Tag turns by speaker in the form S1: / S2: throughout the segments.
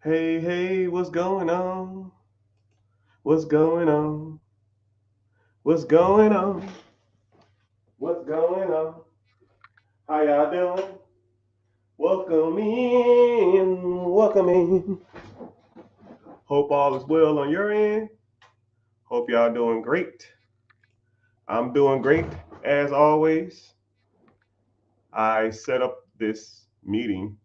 S1: Hey, hey, what's going on? What's going on? What's going on? What's going on? How y'all doing? Welcome in. Welcome in. Hope all is well on your end. Hope y'all doing great. I'm doing great as always. I set up this meeting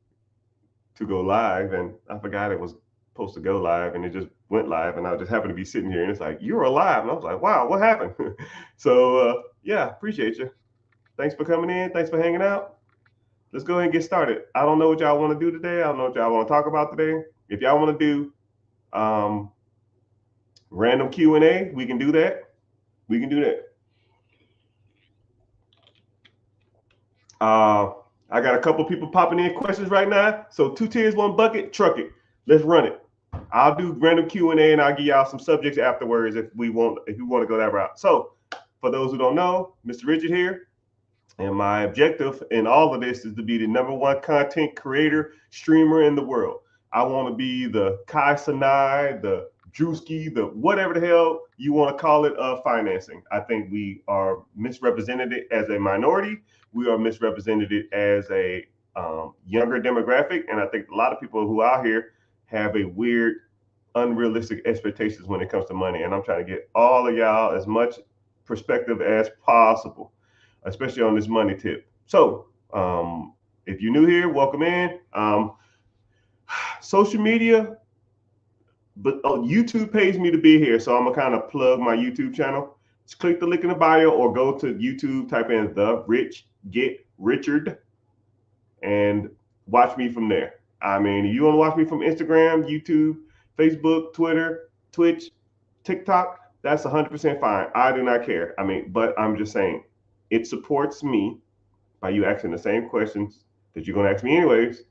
S1: to go live and I forgot it was supposed to go live and it just went live and I just happened to be sitting here and it's like, you're alive. And I was like, wow, what happened? So, yeah, appreciate you. Thanks for coming in. Thanks for hanging out. Let's go ahead and get started. I don't know what y'all want to do today. I don't know what y'all want to talk about today. If y'all want to do random Q&A, we can do that. We can do that. Uh, I got a couple people popping in questions right now. So 2 tiers, 1 bucket, truck it. Let's run it. I'll do random Q&A and I'll give y'all some subjects afterwards if we want to go that route. So for those who don't know, Mr. Richard here. And my objective in all of this is to be the #1 content creator, streamer in the world. I want to be the Kai Sinai, the Drewski, the whatever the hell you want to call it of financing. I think we are misrepresented as a minority. We are misrepresented as a younger demographic. And I think a lot of people who are out here have a weird, unrealistic expectations when it comes to money. And I'm trying to get all of y'all as much perspective as possible, especially on this money tip. So, if you're new here, welcome in. Social media, but YouTube pays me to be here, so I'm gonna kind of plug my YouTube channel. Just click the link in the bio or go to YouTube, type in the Rich Get Richard, and watch me from there. I mean, if you want to watch me from Instagram, YouTube, Facebook, Twitter, Twitch, TikTok, that's 100% fine. I do not care. I mean, but I'm just saying, it supports me by you asking the same questions that you're going to ask me anyways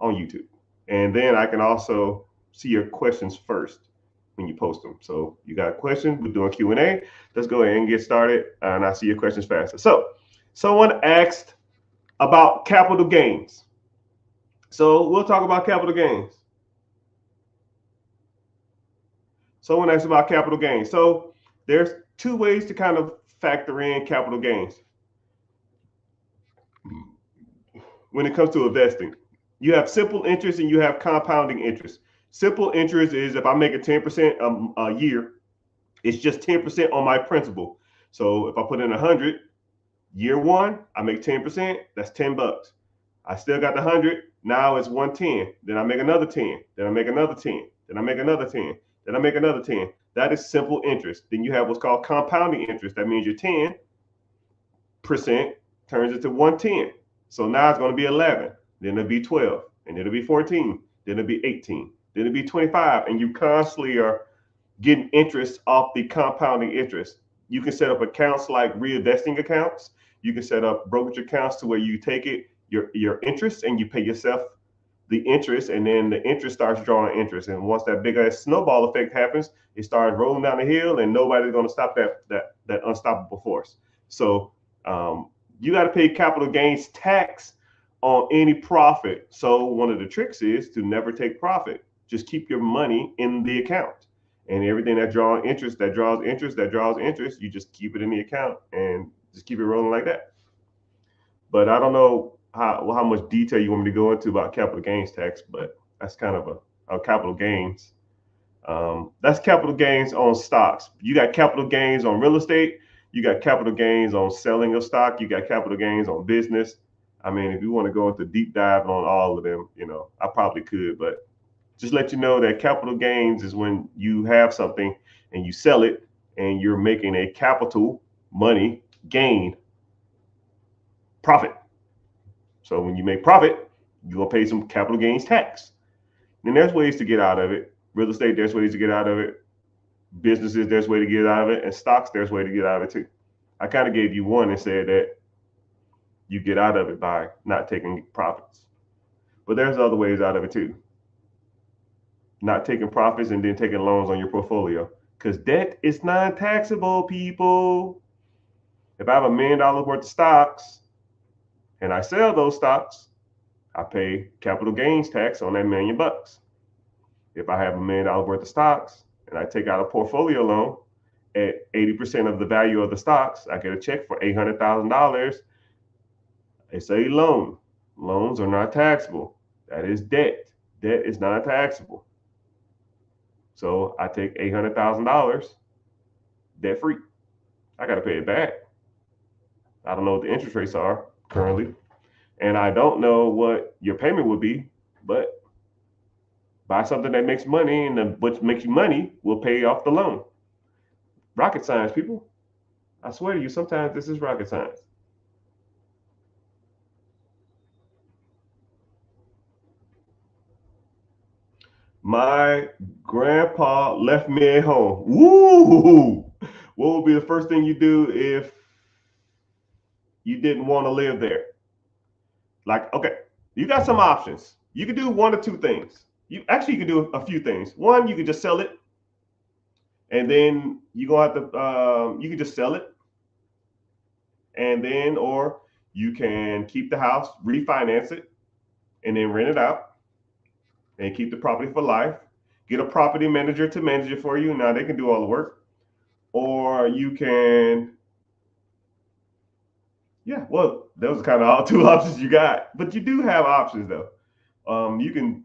S1: on YouTube. And then I can also see your questions first when you post them. So you got a question, we're doing Q&A. Let's go ahead and get started and I see your questions faster. So someone asked about capital gains. So we'll talk about capital gains. Someone asked about capital gains. So there's two ways to kind of factor in capital gains when it comes to investing. You have simple interest and you have compounding interest. Simple interest is if I make it 10% a year, it's just 10% on my principal. So if I put in 100, year one, I make 10%, that's $10. I still got the 100, now it's 110. Then I make another 10, then I make another 10, then I make another 10, then I make another 10. That is simple interest. Then you have what's called compounding interest. That means your 10% turns into 110. So now it's going to be 11, then it'll be 12, and it'll be 14, then it'll be 18, then it'll be 25, and you constantly are getting interest off the compounding interest. You can set up accounts like reinvesting accounts. You can set up brokerage accounts to where you take it your interest and you pay yourself the interest, and then the interest starts drawing interest. And once that big ass snowball effect happens, it starts rolling down the hill, and nobody's going to stop that unstoppable force. So you got to pay capital gains tax on any profit. So one of the tricks is to never take profit. Just keep your money in the account, and everything that draws interest, you just keep it in the account and just keep it rolling like that. But I don't know how much detail you want me to go into about capital gains tax, but that's kind of a capital gains. That's capital gains on stocks. You got capital gains on real estate. You got capital gains on selling of stock. You got capital gains on business. I mean, if you want to go into deep dive on all of them, I probably could, but just let you know that capital gains is when you have something and you sell it and you're making a capital money gain profit. So when you make profit, you're gonna pay some capital gains tax. And there's ways to get out of it. Real estate, there's ways to get out of it. Businesses, there's way to get out of it. And stocks, there's way to get out of it too. I kind of gave you one and said that you get out of it by not taking profits. But there's other ways out of it too. Not taking profits and then taking loans on your portfolio. Because debt is non-taxable, people. If I have $1 million worth of stocks and I sell those stocks, I pay capital gains tax on that $1 million. If I have $1 million worth of stocks and I take out a portfolio loan at 80% of the value of the stocks, I get a check for $800,000. It's a loan. Loans are not taxable. That is debt. Debt is not taxable. So I take $800,000 debt free. I got to pay it back. I don't know what the interest rates are currently, and I don't know what your payment would be, but buy something that makes money, and what makes you money will pay off the loan. Rocket science, people. I swear to you, sometimes this is rocket science. My grandpa left me at home. Woo! What would be the first thing you do if you didn't want to live there? Like, okay, you got some options. You could do one or two things. You could do a few things. One, you could just sell it, and then you gonna have to. You can just sell it, and then or you can keep the house, refinance it, and then rent it out, and keep the property for life. Get a property manager to manage it for you. Now they can do all the work, or you can. Yeah, well, those are kind of all two options you got, but you do have options though. You can,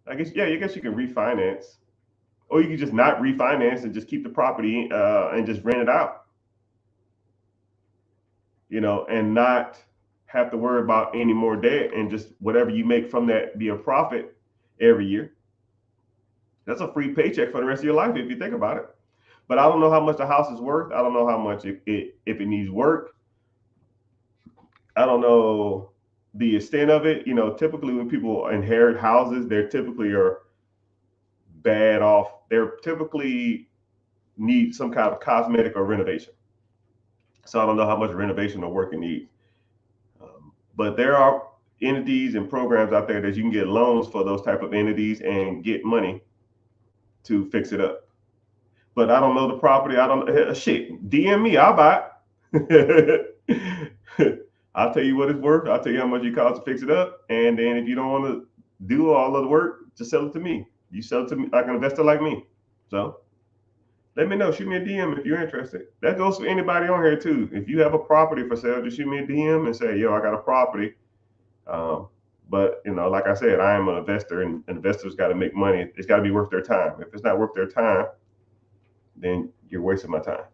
S1: I guess, yeah, I guess you can refinance, or you can just not refinance and just keep the property and just rent it out, and not have to worry about any more debt, and just whatever you make from that be a profit every year. That's a free paycheck for the rest of your life if you think about it. But I don't know how much the house is worth. I don't know how much if it needs work. I don't know the extent of it. Typically when people inherit houses, they're typically are bad off. They're typically need some kind of cosmetic or renovation. So I don't know how much renovation or work it needs. But there are entities and programs out there that you can get loans for those type of entities and get money to fix it up. But I don't know the property. I don't shit. DM me, I'll buy it. I'll tell you what it's worth. I'll tell you how much it costs to fix it up. And then if you don't want to do all of the work, just sell it to me. You sell it to me like an investor like me. So let me know. Shoot me a DM if you're interested. That goes for anybody on here too. If you have a property for sale, just shoot me a DM and say, yo, I got a property. But like I said, I am an investor, and investors got to make money. It's got to be worth their time. If it's not worth their time, then you're wasting my time.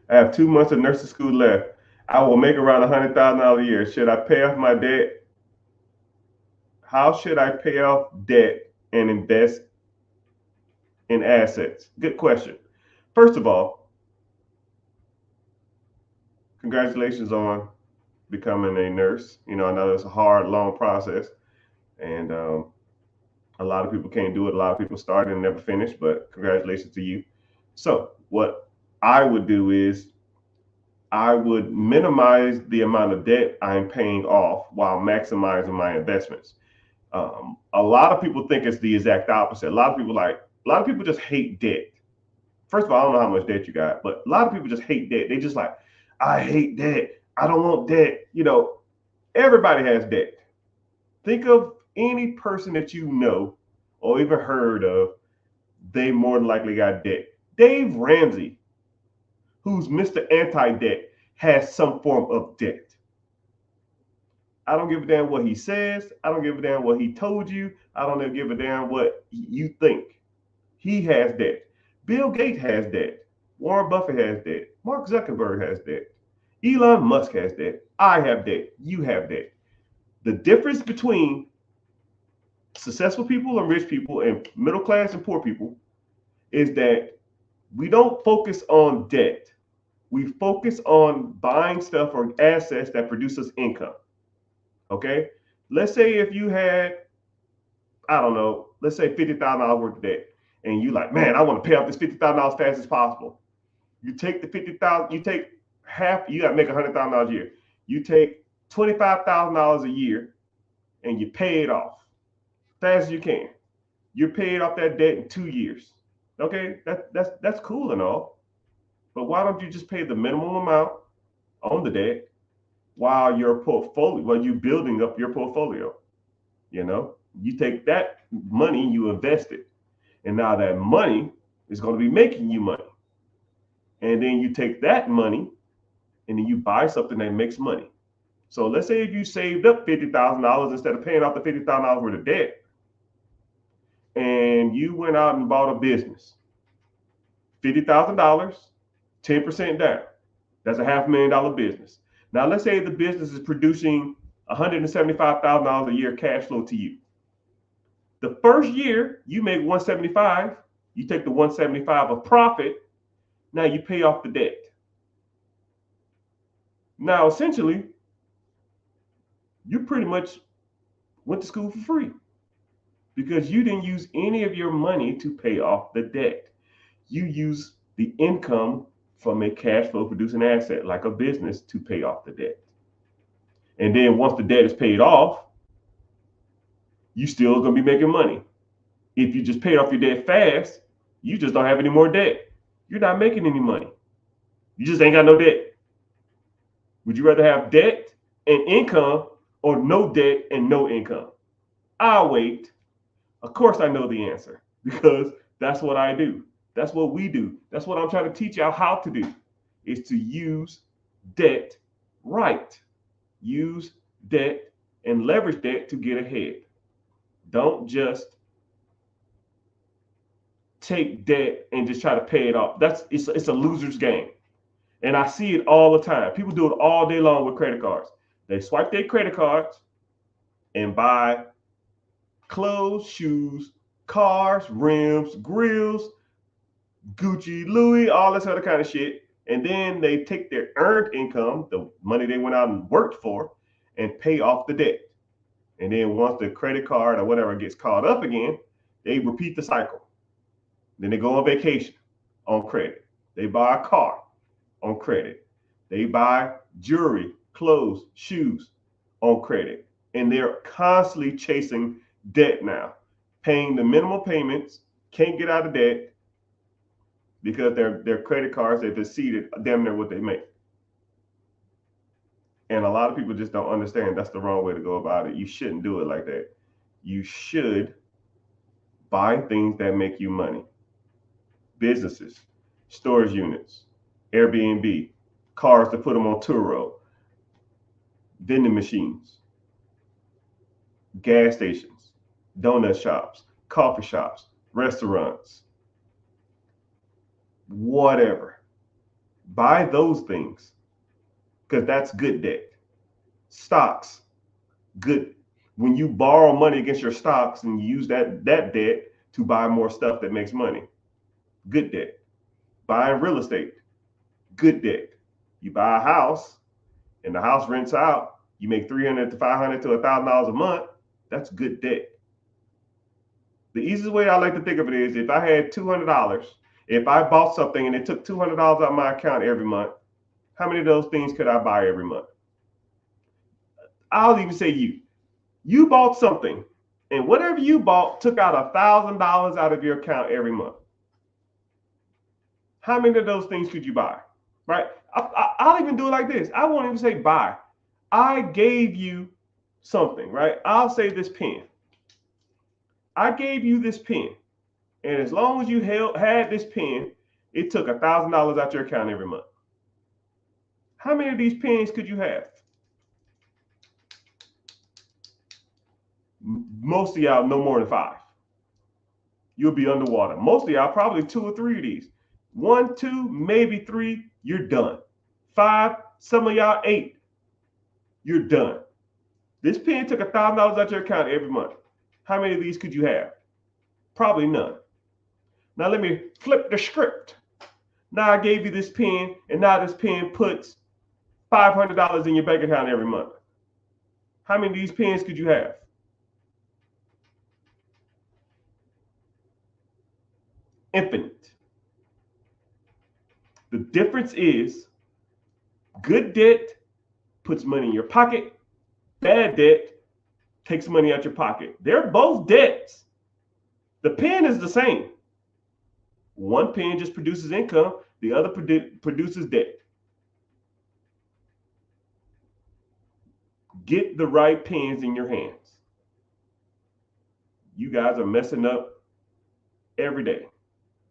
S1: I have 2 months of nursing school left. I will make around $100,000 a year. Should I pay off my debt? How should I pay off debt and invest in assets? Good question. First of all, congratulations on becoming a nurse. I know it's a hard, long process, and a lot of people can't do it. A lot of people start and never finish, but congratulations to you. So, what I would do is I would minimize the amount of debt I'm paying off while maximizing my investments. A lot of people think it's the exact opposite. A lot of people just hate debt. First of all, I don't know how much debt you got, but a lot of people just hate debt. They just like, I hate debt. I don't want debt. Everybody has debt. Think of any person that you know or even heard of, they more than likely got debt. Dave Ramsey, who's Mr. Anti-Debt, has some form of debt. I don't give a damn what he says. I don't give a damn what he told you. I don't give a damn what you think. He has debt. Bill Gates has debt. Warren Buffett has debt. Mark Zuckerberg has debt. Elon Musk has debt. I have debt. You have debt. The difference between successful people and rich people and middle class and poor people is that we don't focus on debt. We focus on buying stuff or assets that produce us income. Okay? Let's say if you had, I don't know, let's say $50,000 worth of debt, and you like, man, I want to pay off this $50,000 as fast as possible. You take the 50,000, you take half, you got to make $100,000 a year. You take $25,000 a year and you pay it off fast as you can. You're paid off that debt in 2 years. Okay, that's cool and all, but why don't you just pay the minimum amount on the debt while you're building up your portfolio. You take that money, you invest it, and now that money is going to be making you money. And then you take that money and then you buy something that makes money. So let's say if you saved up $50,000 instead of paying off the $50,000 worth of debt, and you went out and bought a business, $50,000, 10% down. That's a $500,000 business. Now let's say the business is producing $175,000 a year cash flow to you. The first year you make 175, you take the 175 of profit. Now you pay off the debt. Now essentially, you pretty much went to school for free because you didn't use any of your money to pay off the debt. You use the income from a cash flow producing asset like a business to pay off the debt. And then once the debt is paid off, you still gonna be making money. If you just paid off your debt fast, you just don't have any more debt. You're not making any money. You just ain't got no debt. Would you rather have debt and income or no debt and no income? I'll wait. Of course I know the answer because that's what I do. That's what we do. That's what I'm trying to teach y'all how to do, is to use debt right. Use debt and leverage debt to get ahead. Don't just take debt and just try to pay it off. It's a loser's game. And I see it all the time. People do it all day long with credit cards. They swipe their credit cards and buy clothes, shoes, cars, rims, grills, Gucci, Louis, all this other kind of shit. And then they take their earned income, the money they went out and worked for, and pay off the debt. And then once the credit card or whatever gets caught up again, they repeat the cycle. Then they go on vacation on credit. They buy a car on credit. They buy jewelry, clothes, shoes on credit. And they're constantly chasing debt now, paying the minimal payments, can't get out of debt because their credit cards have exceeded damn near what they make. And a lot of people just don't understand that's the wrong way to go about it. You shouldn't do it like that. You should buy things that make you money. Businesses, storage units, Airbnb, cars to put them on Turo, vending machines, gas stations, donut shops, coffee shops, restaurants, whatever. Buy those things because that's good debt. Stocks, good. When you borrow money against your stocks and you use that debt to buy more stuff that makes money, good debt. Buying real estate, good debt. You buy a house and the house rents out, you make $300 to $500 to $1,000 a month, that's good debt. The easiest way I like to think of it is if I had $200, if I bought something and it took $200 out of my account every month, how many of those things could I buy every month? I'll even say you bought something and whatever you bought took out $1,000 out of your account every month. How many of those things could you buy? Right? I'll even do it like this. I won't even say buy. I gave you something, right? I'll say this pen. I gave you this pen. And as long as you had this pen, it took $1,000 out your account every month. How many of these pens could you have? Most of y'all no more than 5. You'll be underwater. Most of y'all probably 2 or 3 of these. 1, 2, maybe 3, you're done. 5, some of y'all 8, you're done. This pen took $1,000 out your account every month. How many of these could you have? Probably none. Now let me flip the script. Now I gave you this pen, and now this pen puts $500 in your bank account every month. How many of these pens could you have? Infinite. The difference is good debt puts money in your pocket. Bad debt takes money out your pocket. They're both debts. The pen is the same. One pen just produces income. The other produces debt. Get the right pens in your hands. You guys are messing up every day.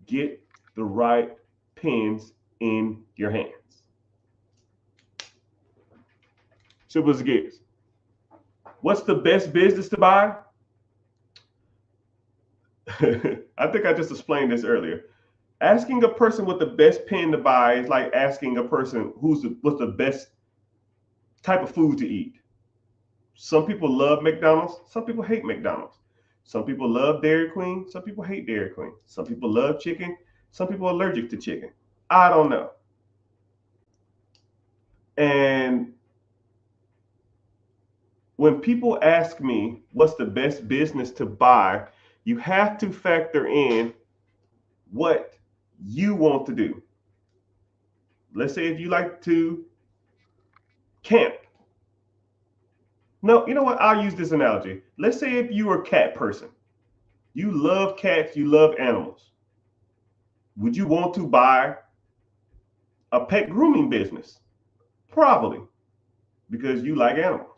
S1: Get the right pens in your hands. Simple as it gets. What's the best business to buy? I think I just explained this earlier. Asking a person what the best pen to buy is like asking a person what's the best type of food to eat. Some people love McDonald's, some people hate McDonald's. Some people love Dairy Queen, some people hate Dairy Queen. Some people love chicken, some people are allergic to chicken. I don't know. And when people ask me what's the best business to buy, you have to factor in what you want to do. Let's say if you like to camp. No, you know what? I'll use this analogy. Let's say if you are a cat person, you love cats, you love animals. Would you want to buy a pet grooming business? Probably, because you like animals.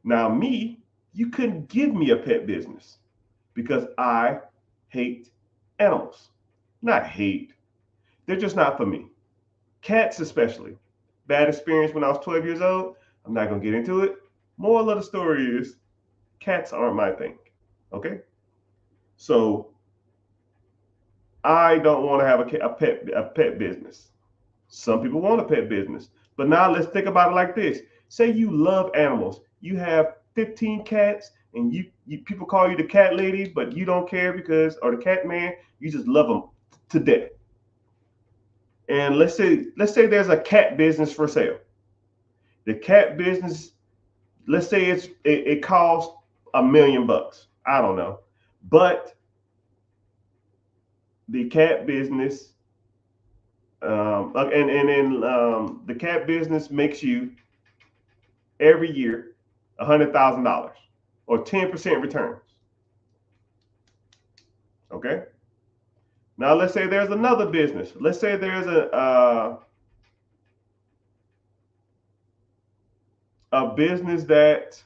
S1: Now, me, you couldn't give me a pet business because I hate animals. Not hate, they're just not for me. Cats, especially. Bad experience when I was 12 years old. I'm not going to get into it. Moral of the story is cats aren't my thing. Okay? So I don't want to have a pet business. Some people want a pet business. But now let's think about it like this. Say you love animals. You have 15 cats and you people call you the cat lady, but you don't care because, or the cat man, you just love them to death. And let's say there's a cat business for sale. The cat business, let's say it costs $1 million. I don't know. But the cat business, the cat business makes you every year $100,000 or 10% returns. Okay. Now let's say there's another business. Let's say there's a business that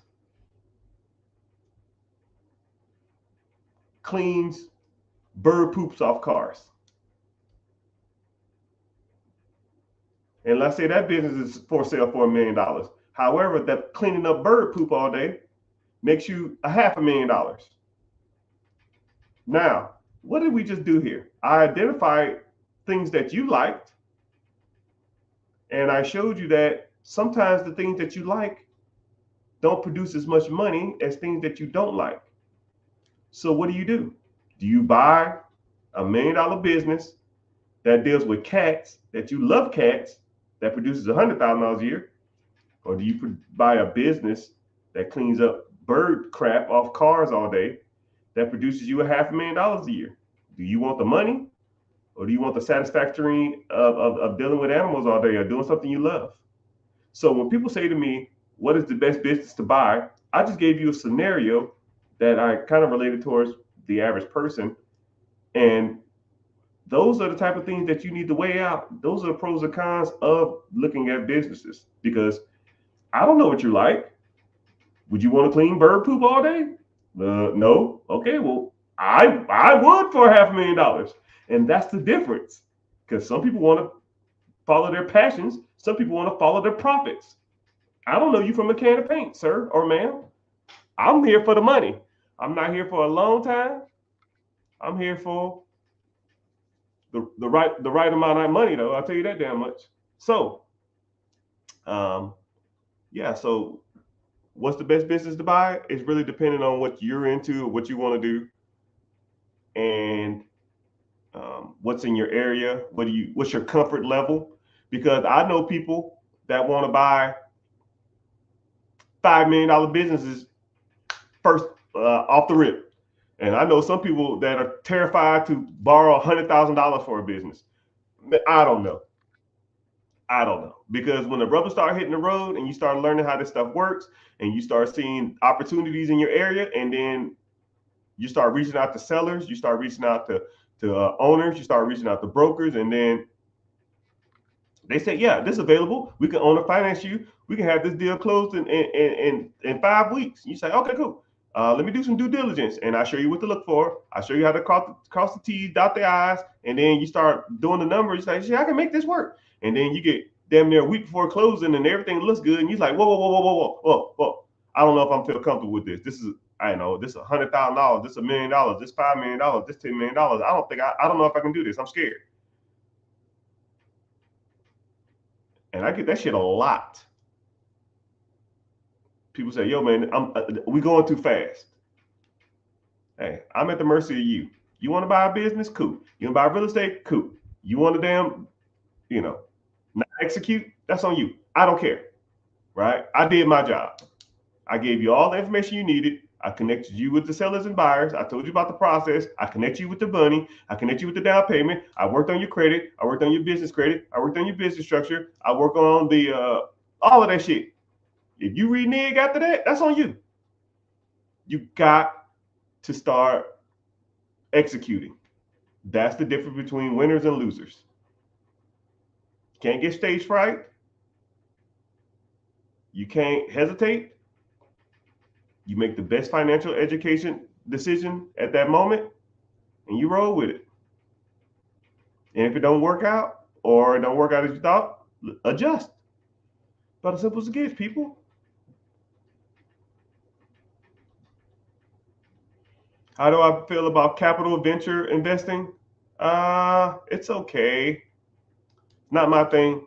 S1: cleans bird poops off cars. And let's say that business is for sale for $1 million. However, that cleaning up bird poop all day makes you $500,000. Now, what did we just do here? I identified things that you liked, and I showed you that sometimes the things that you like don't produce as much money as things that you don't like. So what do? Do you buy $1 million business that deals with cats, that you love cats, that produces $100,000 a year? Or do you buy a business that cleans up bird crap off cars all day that produces you $500,000 a year? Do you want the money, or do you want the satisfaction of dealing with animals all day or doing something you love? So when people say to me, what is the best business to buy? I just gave you a scenario that I kind of related towards the average person. And those are the type of things that you need to weigh out. Those are the pros and cons of looking at businesses, because I don't know what you like. Would you want to clean bird poop all day? No. Okay, well, I would for $500,000. And that's the difference. Because some people want to follow their passions. Some people want to follow their profits. I don't know you from a can of paint, sir or ma'am. I'm here for the money. I'm not here for a long time. I'm here for the right amount of money, though. I'll tell you that damn much. So, yeah. So, what's the best business to buy? It's really depending on what you're into, what you want to do, and what's in your area. What's your comfort level? Because I know people that want to buy $5 million businesses first off the rip. And I know some people that are terrified to borrow $100,000 for a business. I don't know. Because when the rubber start hitting the road and you start learning how this stuff works and you start seeing opportunities in your area, and then you start reaching out to sellers, you start reaching out to owners, you start reaching out to brokers, and then They say, yeah, this is available. We can owner finance you. We can have this deal closed in 5 weeks. You say, okay, cool. Let me do some due diligence, and I show you what to look for. I show you how to cross the T's, dot the I's, and then you start doing the numbers. You say, yeah, I can make this work. And then you get damn near a week before closing, and everything looks good, and you're like, whoa, whoa, whoa, whoa, whoa, whoa, whoa. I don't know if I'm feel comfortable with this. This is, I know, this is $100,000, this is $1 million, this $5 million, this $10 million. I don't know if I can do this. I'm scared. And I get that shit a lot. People say, yo, man, we going too fast. Hey, I'm at the mercy of you. You want to buy a business? Cool. You want to buy real estate? Cool. You want to damn, not execute? That's on you. I don't care. Right? I did my job. I gave you all the information you needed. I connected you with the sellers and buyers. I told you about the process. I connect you with the money. I connect you with the down payment. I worked on your credit. I worked on your business credit. I worked on your business structure. I work on the all of that shit. If you renege after that, that's on you. You got to start executing. That's the difference between winners and losers. Can't get stage fright. You can't hesitate. You make the best financial education decision at that moment, and you roll with it. And if it don't work out, or it don't work out as you thought, adjust. About as simple as it gets, people. How do I feel about capital venture investing? It's okay. Not my thing.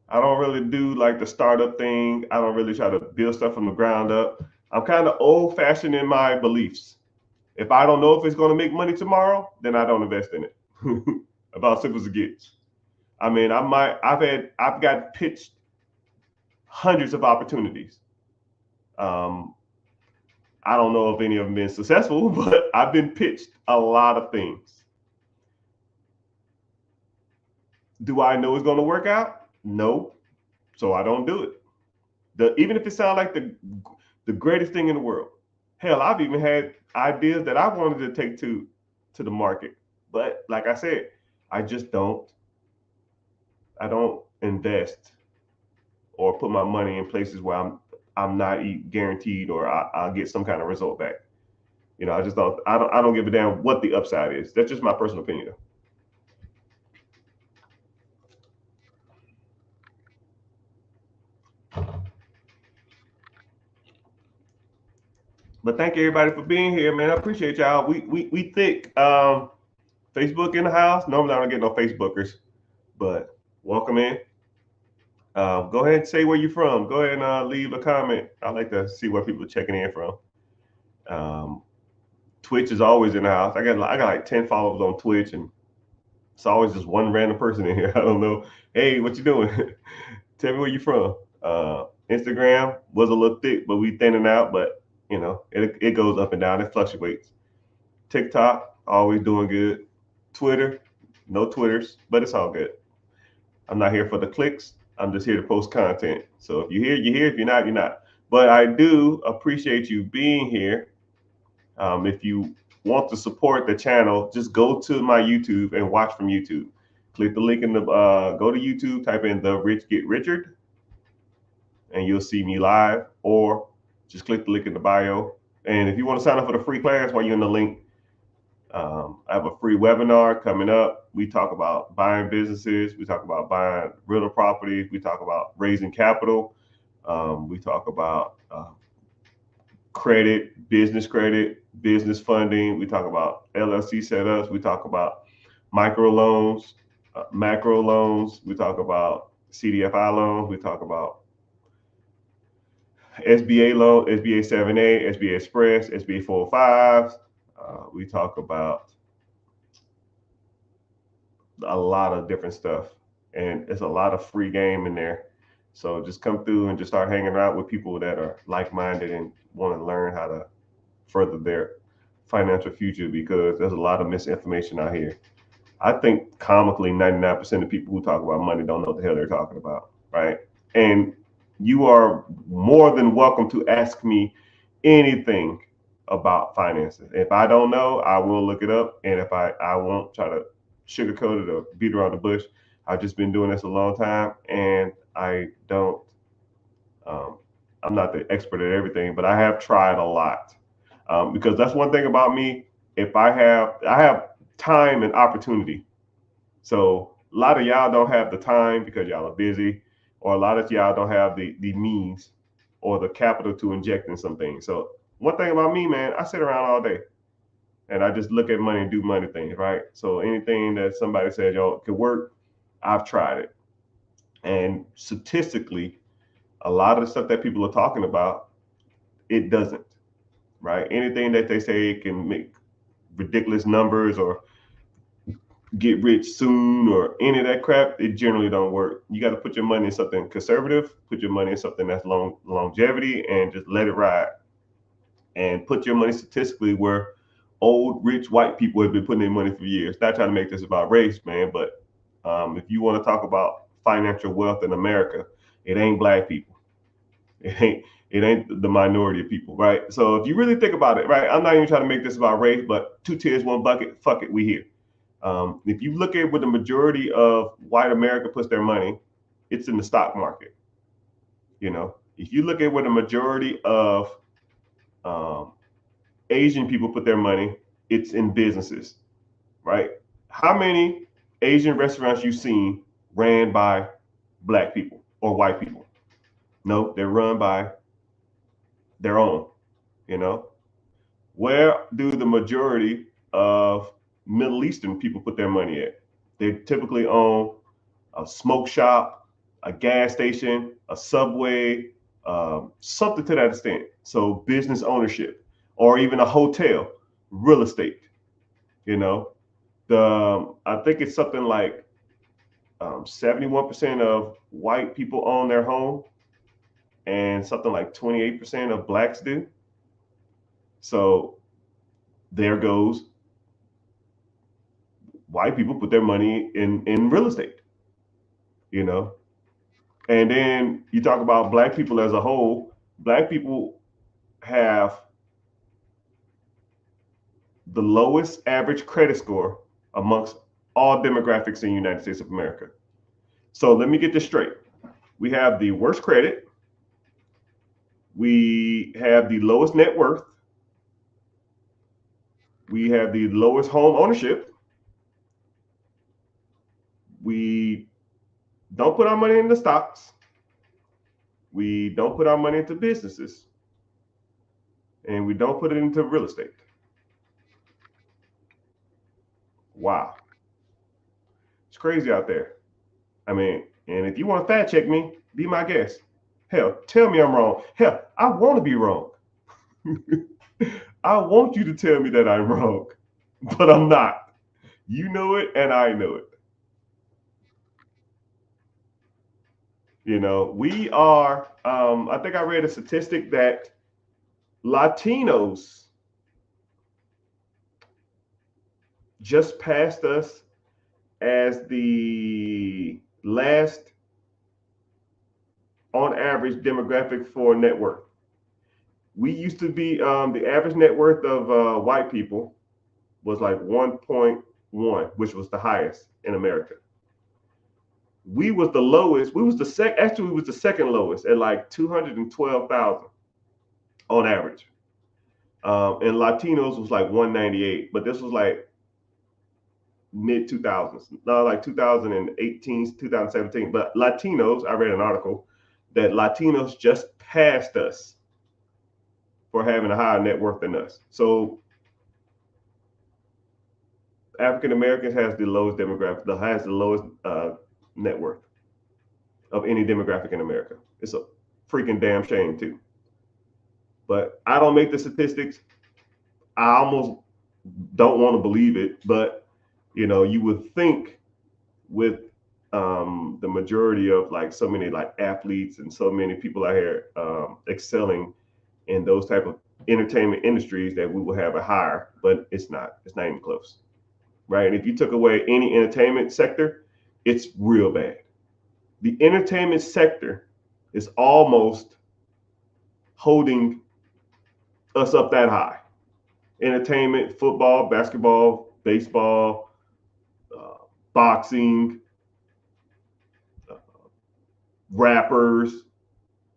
S1: I don't really do like the startup thing. I don't really try to build stuff from the ground up. I'm kind of old fashioned in my beliefs. If I don't know if it's going to make money tomorrow, then I don't invest in it. About simple as it gets. I mean, I've got pitched hundreds of opportunities. I don't know if any of them been successful, but I've been pitched a lot of things. Do I know it's going to work out? No. So I don't do it. Even if it sounds like the greatest thing in the world. Hell, I've even had ideas that I wanted to take to the market. But like I said, I just don't invest or put my money in places where I'm not guaranteed or I'll get some kind of result back. I just I don't give a damn what the upside is. That's just my personal opinion. But thank everybody for being here, man. I appreciate y'all. We thick. Facebook in the house. Normally I don't get no Facebookers, but welcome in. Go ahead and say where you're from. Go ahead and leave a comment. I like to see where people are checking in from. Twitch is always in the house. I got like 10 followers on Twitch, and it's always just one random person in here. I don't know. Hey, what you doing? Tell me where you from. Instagram was a little thick, but we thinning out. But it goes up and down. It fluctuates. TikTok always doing good. Twitter, no Twitters, but it's all good. I'm not here for the clicks. I'm just here to post content. So if you're here, you're here. If you're not, you're not. But I do appreciate you being here. If you want to support the channel, just go to my YouTube and watch from YouTube. Click the link in the go to YouTube, type in The Rich Get Richard, and you'll see me live. Or just click the link in the bio. And if you want to sign up for the free class while you're in the link, I have a free webinar coming up. We talk about buying businesses. We talk about buying rental properties. We talk about raising capital. We talk about credit, business funding. We talk about LLC setups. We talk about micro loans, macro loans. We talk about CDFI loans. We talk about SBA loan, SBA 7A, SBA Express, SBA 405s. We talk about a lot of different stuff, and it's a lot of free game in there. So just come through and just start hanging out with people that are like-minded and want to learn how to further their financial future, because there's a lot of misinformation out here. I think comically 99% of people who talk about money don't know what the hell they're talking about, right? And you are more than welcome to ask me anything about finances. If I don't know, I will look it up. And if I won't try to sugarcoat it or beat around the bush. I've just been doing this a long time, and I don't. Um, I'm not the expert at everything, but I have tried a lot, because that's one thing about me. If I have time and opportunity. So a lot of y'all don't have the time because y'all are busy, or a lot of y'all don't have the means or the capital to inject in some things. So one thing about me, man, I sit around all day and I just look at money and do money things, right? So anything that somebody says, yo, could work, I've tried it. And statistically, a lot of the stuff that people are talking about, it doesn't, right? Anything that they say can make ridiculous numbers or get rich soon or any of that crap, it generally don't work. You got to put your money in something conservative, put your money in something that's longevity, and just let it ride. And put your money statistically where old rich white people have been putting their money for years. Not trying to make this about race, man, but if you want to talk about financial wealth in America, it ain't black people. It ain't the minority of people, right? So if you really think about it, right, I'm not even trying to make this about race, but two tiers, one bucket. Fuck it, we here. If you look at where the majority of white America puts their money, it's in the stock market. If you look at where the majority of um, Asian people put their money, it's in businesses, right? How many Asian restaurants you seen ran by black people or white people? No, they're run by their own. You know, where do the majority of Middle Eastern people put their money at? They typically own a smoke shop, a gas station, a subway, something to that extent. So business ownership, or even a hotel, real estate. You know, I think it's something like 71% of white people own their home, and something like 28% of blacks do. So there goes white people put their money in real estate. You know, and then you talk about black people as a whole. Black people have the lowest average credit score amongst all demographics in the United States of America. So let me get this straight. We have the worst credit. We have the lowest net worth. We have the lowest home ownership. We don't put our money into stocks. We don't put our money into businesses. And we don't put it into real estate. Wow. It's crazy out there. I mean, and if you want to fact check me, be my guest. Hell, tell me I'm wrong. Hell, I want to be wrong. I want you to tell me that I'm wrong, but I'm not. You know it, and I know it. We are. I think I read a statistic that Latinos just passed us as the last, on average, demographic for net worth. We used to be the average net worth of white people was like 1.1, which was the highest in America. We was the lowest. We was the actually we was the second lowest at like 212,000 on average. And Latinos was like 198, but this was like mid 2000s, not like 2018, 2017. But Latinos, I read an article that Latinos just passed us for having a higher net worth than us. So African Americans has the lowest demographic, has the lowest net worth of any demographic in America. It's a freaking damn shame too. But I don't make the statistics. I almost don't want to believe it, but you would think with the majority of like so many like athletes and so many people out here excelling in those type of entertainment industries that we will have a higher, but it's not. It's not even close, right? And if you took away any entertainment sector, it's real bad. The entertainment sector is almost holding us up that high. Entertainment, football, basketball, baseball, boxing, rappers,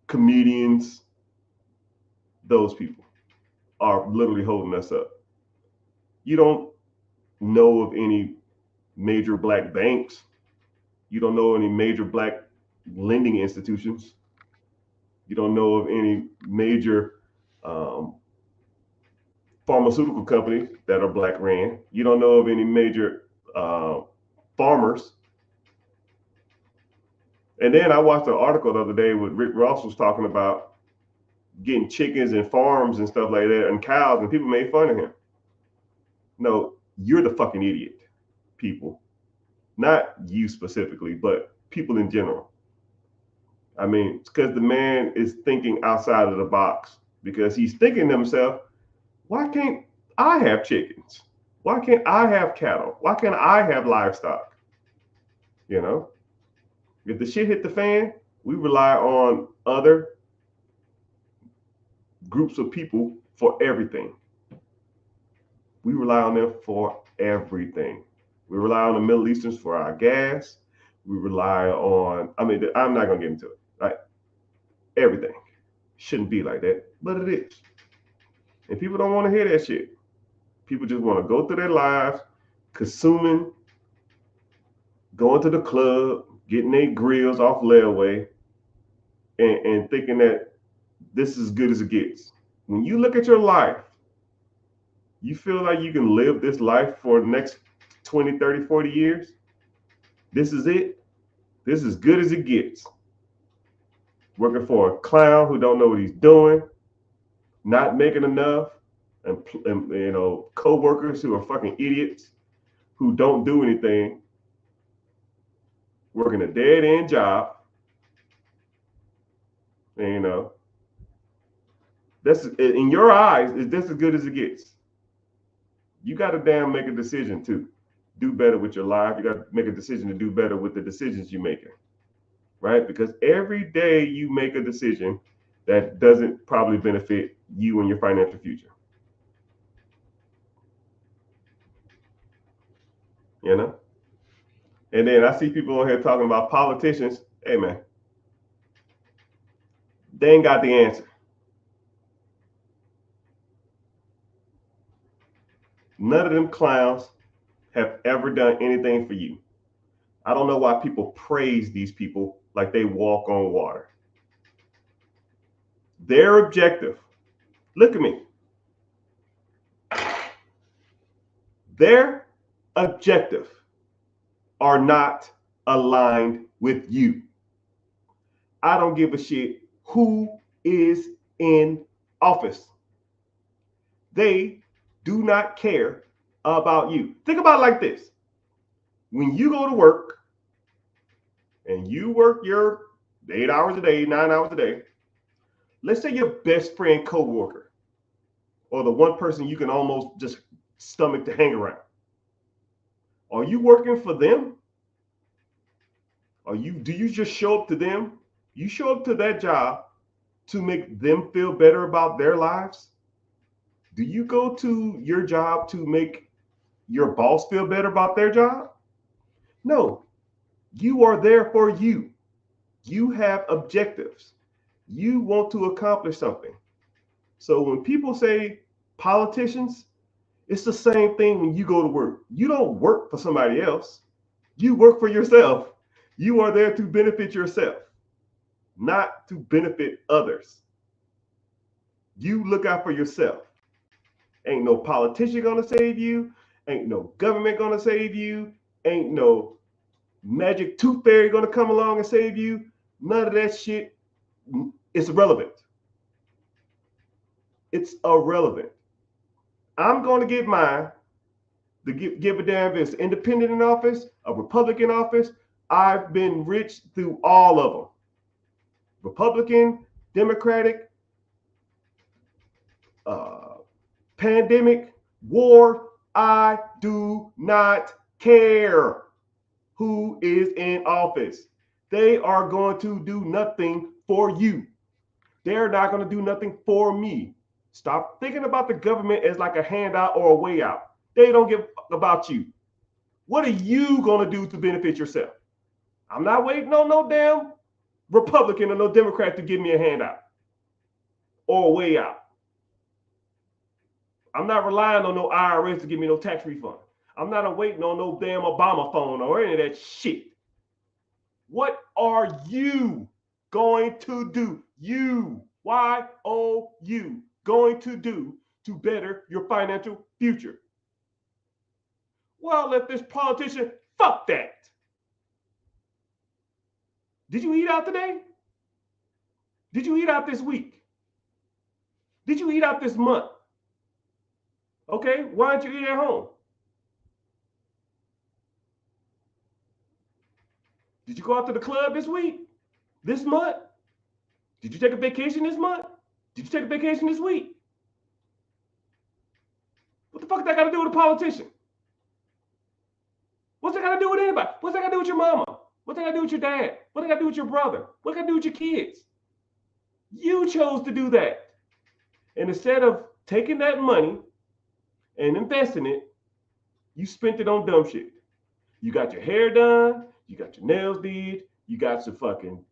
S1: comedians, those people are literally holding us up. You don't know of any major black banks. You don't know any major black lending institutions. You don't know of any major pharmaceutical companies that are black ran. You don't know of any major farmers. And then I watched an article the other day with Rick Ross was talking about getting chickens and farms and stuff like that and cows, and people made fun of him. No, you're the fucking idiot, people. Not you specifically, but people in general. I mean, it's because the man is thinking outside of the box, because he's thinking to himself, why can't I have chickens? Why can't I have cattle? Why can't I have livestock? You know, if the shit hit the fan, we rely on other groups of people for everything. We rely on them for everything. We rely on the Middle Easterns for our gas. We rely on, I mean, I'm not going to get into it, right? Everything. Shouldn't be like that, but it is. And people don't want to hear that shit. People just want to go through their lives consuming, going to the club, getting their grills off layaway, and thinking that this is as good as it gets. When you look at your life, you feel like you can live this life for the next 20, 30, 40 years. This is it. This is as good as it gets. Working for a clown who don't know what he's doing, not making enough, and you know, co-workers who are fucking idiots who don't do anything, working a dead-end job. And, you know, that's, in your eyes, is this as good as it gets? You got to damn make a decision to do better with your life. You got to make a decision to do better with the decisions you're making, right? Because every day you make a decision that doesn't probably benefit you and your financial future. You know? And then I see people on here talking about politicians. Hey, man, they ain't got the answer. None of them clowns have ever done anything for you. I don't know why people praise these people like they walk on water. Their objective, look at me. Their objective are not aligned with you. I don't give a shit who is in office. They do not care about you. Think about it like this. When you go to work and you work your 8 hours a day, 9 hours a day, let's say your best friend co-worker, or the one person you can almost just stomach to hang around. Are you working for them? Do you just show up to them? You show up to that job to make them feel better about their lives? Do you go to your job to make your boss feel better about their job? No, you are there for you. You have objectives. You want to accomplish something. So when people say politicians, it's the same thing when you go to work. You don't work for somebody else. You work for yourself. You are there to benefit yourself, not to benefit others. You look out for yourself. Ain't no politician gonna save you. Ain't no government gonna save you. Ain't no magic tooth fairy gonna come along and save you. None of that shit is irrelevant. It's irrelevant. I'm gonna get mine. To give a damn if it's independent in office, a Republican office. I've been rich through all of them. Republican, Democratic, pandemic, war. I do not care who is in office. They are going to do nothing for you. They're not going to do nothing for me. Stop thinking about the government as like a handout or a way out. They don't give about you. What are you going to do to benefit yourself? I'm not waiting on no damn Republican or no Democrat to give me a handout or a way out. I'm not relying on no IRS to give me no tax refund. I'm not waiting on no damn Obama phone or any of that shit. What are you going to do? You, Y-O-U, going to do to better your financial future? Well, if this politician, fuck that. Did you eat out today? Did you eat out this week? Did you eat out this month? Okay, why don't you eat at home? Did you go out to the club this week? This month? Did you take a vacation this month? Did you take a vacation this week? What the fuck that got to do with a politician? What's that got to do with anybody? What's that got to do with your mama? What's that got to do with your dad? What's that got to do with your brother? What's that got to do with your kids? You chose to do that. And instead of taking that money and investing it, you spent it on dumb shit. You got your hair done, you got your nails did, you got your fucking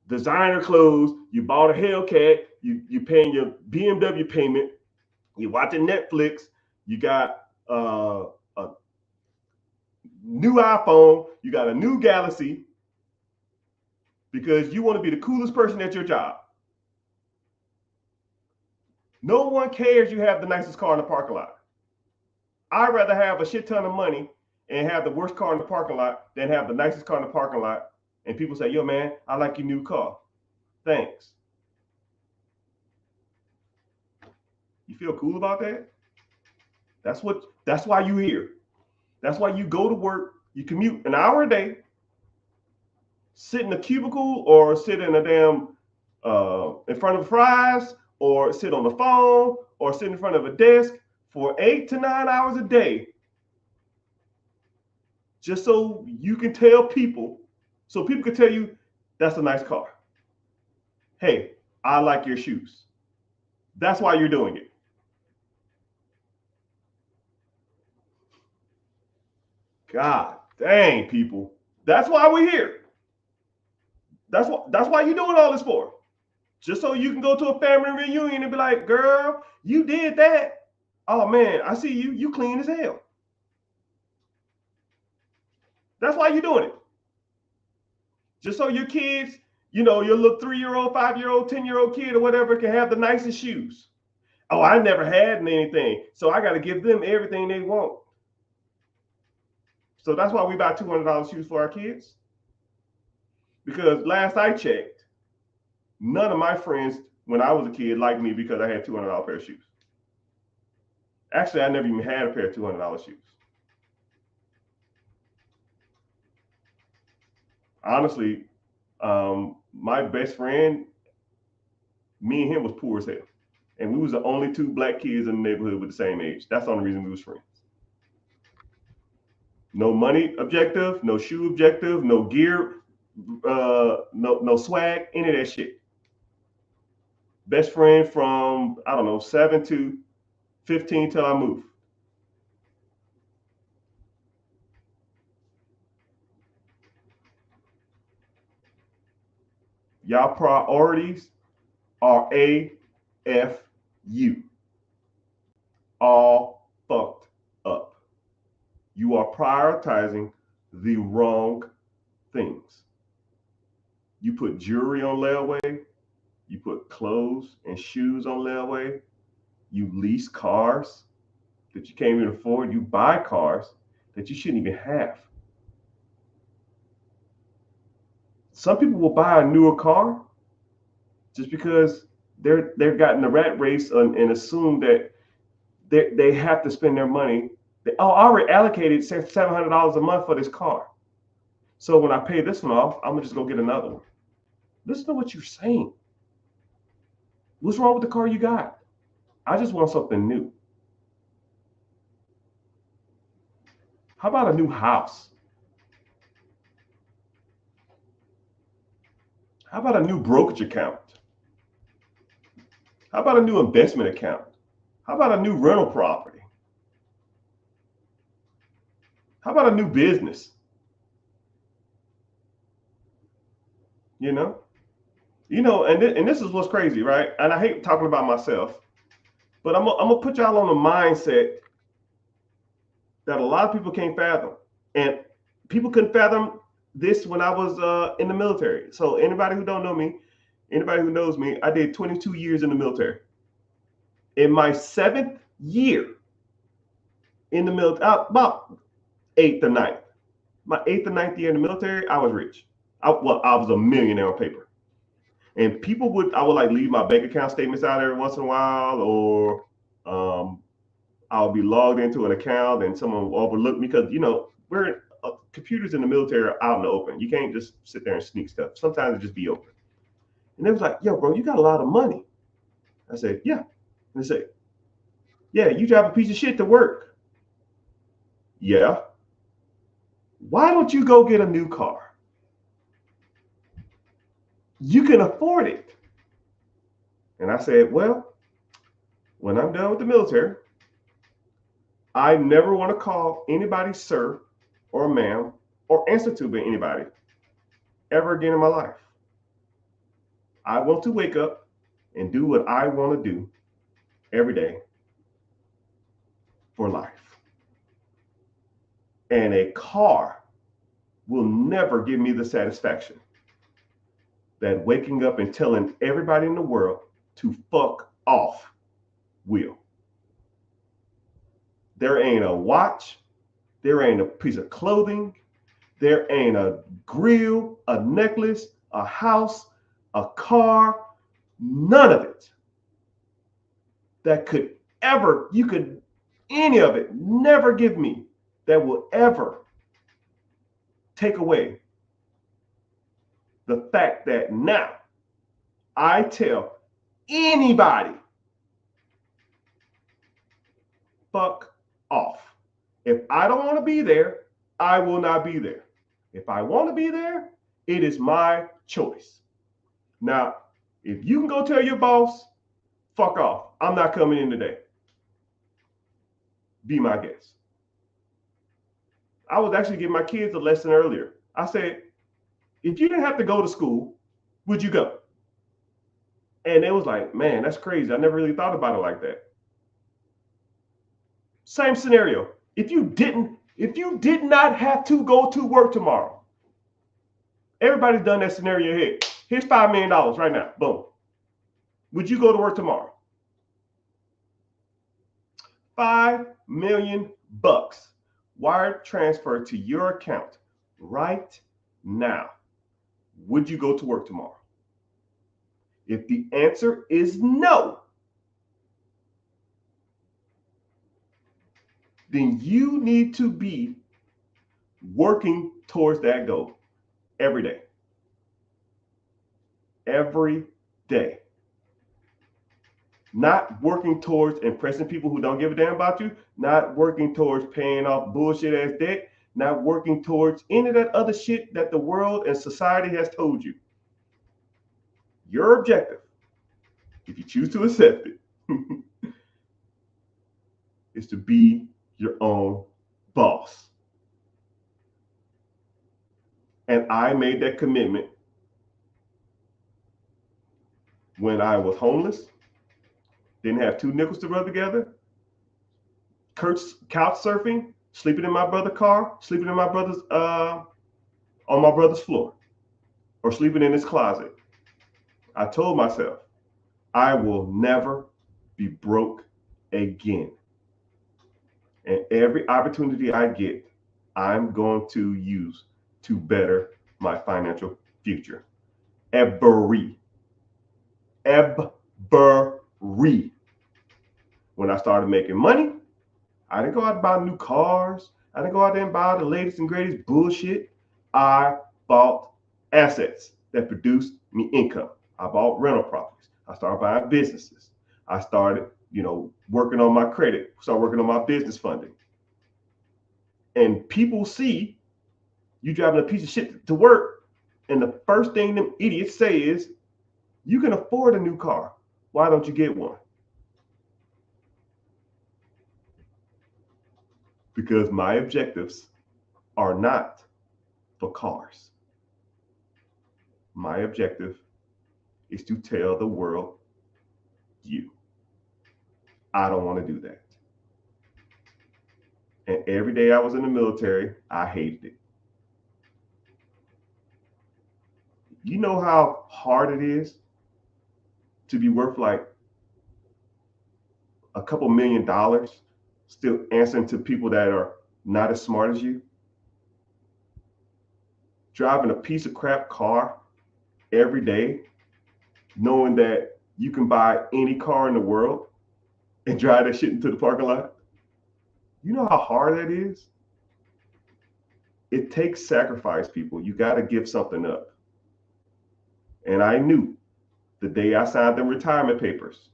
S1: designer clothes, you bought a Hellcat, you paying your BMW payment, you watching Netflix, you got a new iPhone, you got a new Galaxy, because you want to be the coolest person at your job. No one cares you have the nicest car in the parking lot. I'd rather have a shit ton of money and have the worst car in the parking lot than have the nicest car in the parking lot. And people say, yo, man, I like your new car. Thanks. You feel cool about that? That's why you here. That's why you go to work, you commute an hour a day, sit in a cubicle or sit in a damn in front of fries or sit on the phone or sit in front of a desk for 8 to 9 hours a day, just so you can tell people, so people can tell you that's a nice car. Hey, I like your shoes. That's why you're doing it. God dang, people. That's why we're here. That's why you're doing all this for. Just so you can go to a family reunion and be like, girl, you did that. Oh man, I see you. You clean as hell. That's why you're doing it. Just so your kids, your little 3-year-old, 5-year-old, 10-year-old kid or whatever can have the nicest shoes. Oh, I never had anything, so I got to give them everything they want. So that's why we buy $200 shoes for our kids. Because last I checked, none of my friends when I was a kid liked me because I had $200 pair of shoes. Actually, I never even had a pair of $200 shoes. Honestly, my best friend, me and him was poor as hell. And we was the only 2 black kids in the neighborhood with the same age. That's the only reason we was friends. No money objective, no shoe objective, no gear, no swag, any of that shit. Best friend from, 7 to 15 till I moved. Y'all priorities are AFU. All fucked up. You are prioritizing the wrong things. You put jewelry on layaway. You put clothes and shoes on layaway. You lease cars that you can't even afford. You buy cars that you shouldn't even have. Some people will buy a newer car just because they've gotten the rat race and assume that they have to spend their money. I already allocated $700 a month for this car. So when I pay this one off, I'm gonna just go get another one. Listen to what you're saying. What's wrong with the car you got? I just want something new. How about a new house? How about a new brokerage account? How about a new investment account? How about a new rental property? How about a new business? You know, and this is what's crazy, right? And I hate talking about myself, but I'm gonna put y'all on a mindset that a lot of people can't fathom, and people couldn't fathom this when I was in the military. So anybody who don't know me, anybody who knows me, I did 22 years in the military. In my 7th year in the military, about eighth or ninth, my 8th or 9th year in the military, I was rich. I was a millionaire on paper. And I would like leave my bank account statements out every once in a while, or I'll be logged into an account and someone will overlook me because we're computers in the military are out in the open. You can't just sit there and sneak stuff. Sometimes it just be open. And they was like, "Yo, bro, you got a lot of money." I said, "Yeah." And they say, "Yeah, you drive a piece of shit to work." Yeah. Why don't you go get a new car? You can afford it. And I said, "Well, when I'm done with the military, I never want to call anybody sir or ma'am or answer to anybody ever again in my life. I want to wake up and do what I want to do every day for life. And a car will never give me the satisfaction that waking up and telling everybody in the world to fuck off will." There ain't a watch, there ain't a piece of clothing, there ain't a grill, a necklace, a house, a car, none of it that could ever, any of it, never give me, that will ever take away the fact that now I tell anybody, fuck off. If I don't want to be there, I will not be there. If I want to be there, it is my choice. Now, if you can go tell your boss, fuck off, I'm not coming in today, be my guest. I was actually giving my kids a lesson earlier. I said, if you didn't have to go to school, would you go? And it was like, man, that's crazy. I never really thought about it like that. Same scenario. If you did not have to go to work tomorrow, everybody's done that scenario here. Here's $5 million right now. Boom. Would you go to work tomorrow? $5 million wire transfer to your account right now. Would you go to work tomorrow? If the answer is no, then you need to be working towards that goal every day. Every day. Not working towards impressing people who don't give a damn about you, not working towards paying off bullshit ass debt, not working towards any of that other shit that the world and society has told you. Your objective, if you choose to accept it, is to be your own boss. And I made that commitment when I was homeless, didn't have 2 nickels to rub together, couch surfing, sleeping in my brother's car, sleeping in my brother's on my brother's floor, or sleeping in his closet. I told myself, I will never be broke again. And every opportunity I get, I'm going to use to better my financial future. Every. When I started making money, I didn't go out and buy new cars. I didn't go out there and buy the latest and greatest bullshit. I bought assets that produced me income. I bought rental properties. I started buying businesses. I started, working on my credit, started working on my business funding. And people see you driving a piece of shit to work, and the first thing them idiots say is, you can afford a new car. Why don't you get one? Because my objectives are not for cars. My objective is to tell the world, you. I don't want to do that. And every day I was in the military, I hated it. You know how hard it is to be worth like a couple $1,000,000 still answering to people that are not as smart as you? Driving a piece of crap car every day, knowing that you can buy any car in the world and drive that shit into the parking lot? You know how hard that is? It takes sacrifice, people. You got to give something up. And I knew the day I signed the retirement papers,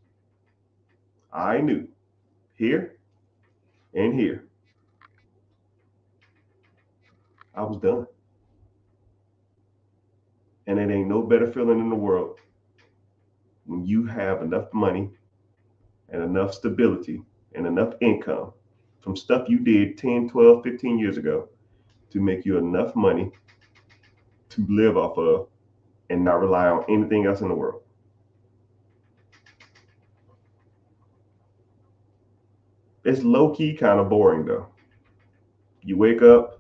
S1: I knew here and here, I was done. And it ain't no better feeling in the world when you have enough money and enough stability and enough income from stuff you did 10, 12, 15 years ago to make you enough money to live off of and not rely on anything else in the world. It's low-key kind of boring though. You wake up,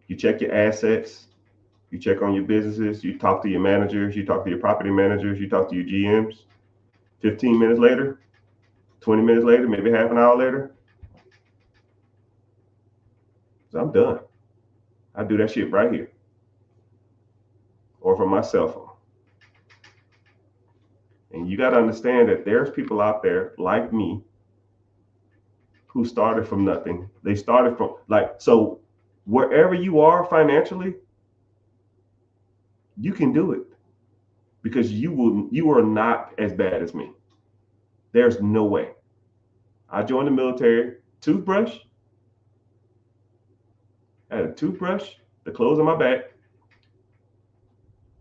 S1: you check your assets, you check on your businesses, you talk to your managers, you talk to your property managers, you talk to your GMs. 15 minutes later, 20 minutes later, maybe half an hour later, so I'm done. I do that shit right here or from my cell phone. And you got to understand that there's people out there like me who started from nothing. They started from so wherever you are financially, you can do it because you are not as bad as me. There's no way. I joined the military, toothbrush. I had a toothbrush, the clothes on my back,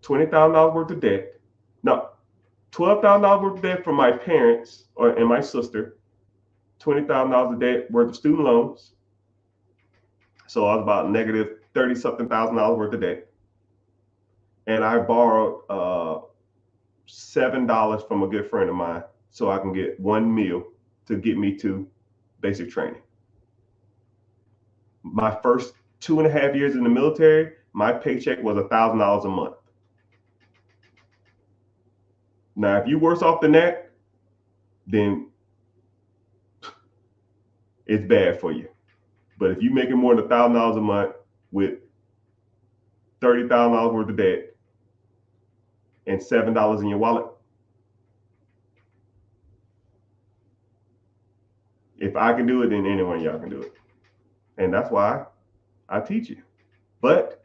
S1: $20,000 worth of debt. No, $12,000 worth of debt from my parents and my sister, $20,000 of debt worth of student loans. So I was about negative 30 something thousand dollars worth of debt. And I borrowed $7 from a good friend of mine so I can get one meal to get me to basic training. My first 2.5 years in the military, my paycheck was $1,000 a month. Now, if you're worse off than that, then it's bad for you. But if you're making more than $1,000 a month with $30,000 worth of debt and $7 in your wallet, if I can do it, then anyone of y'all can do it. And that's why I teach you. But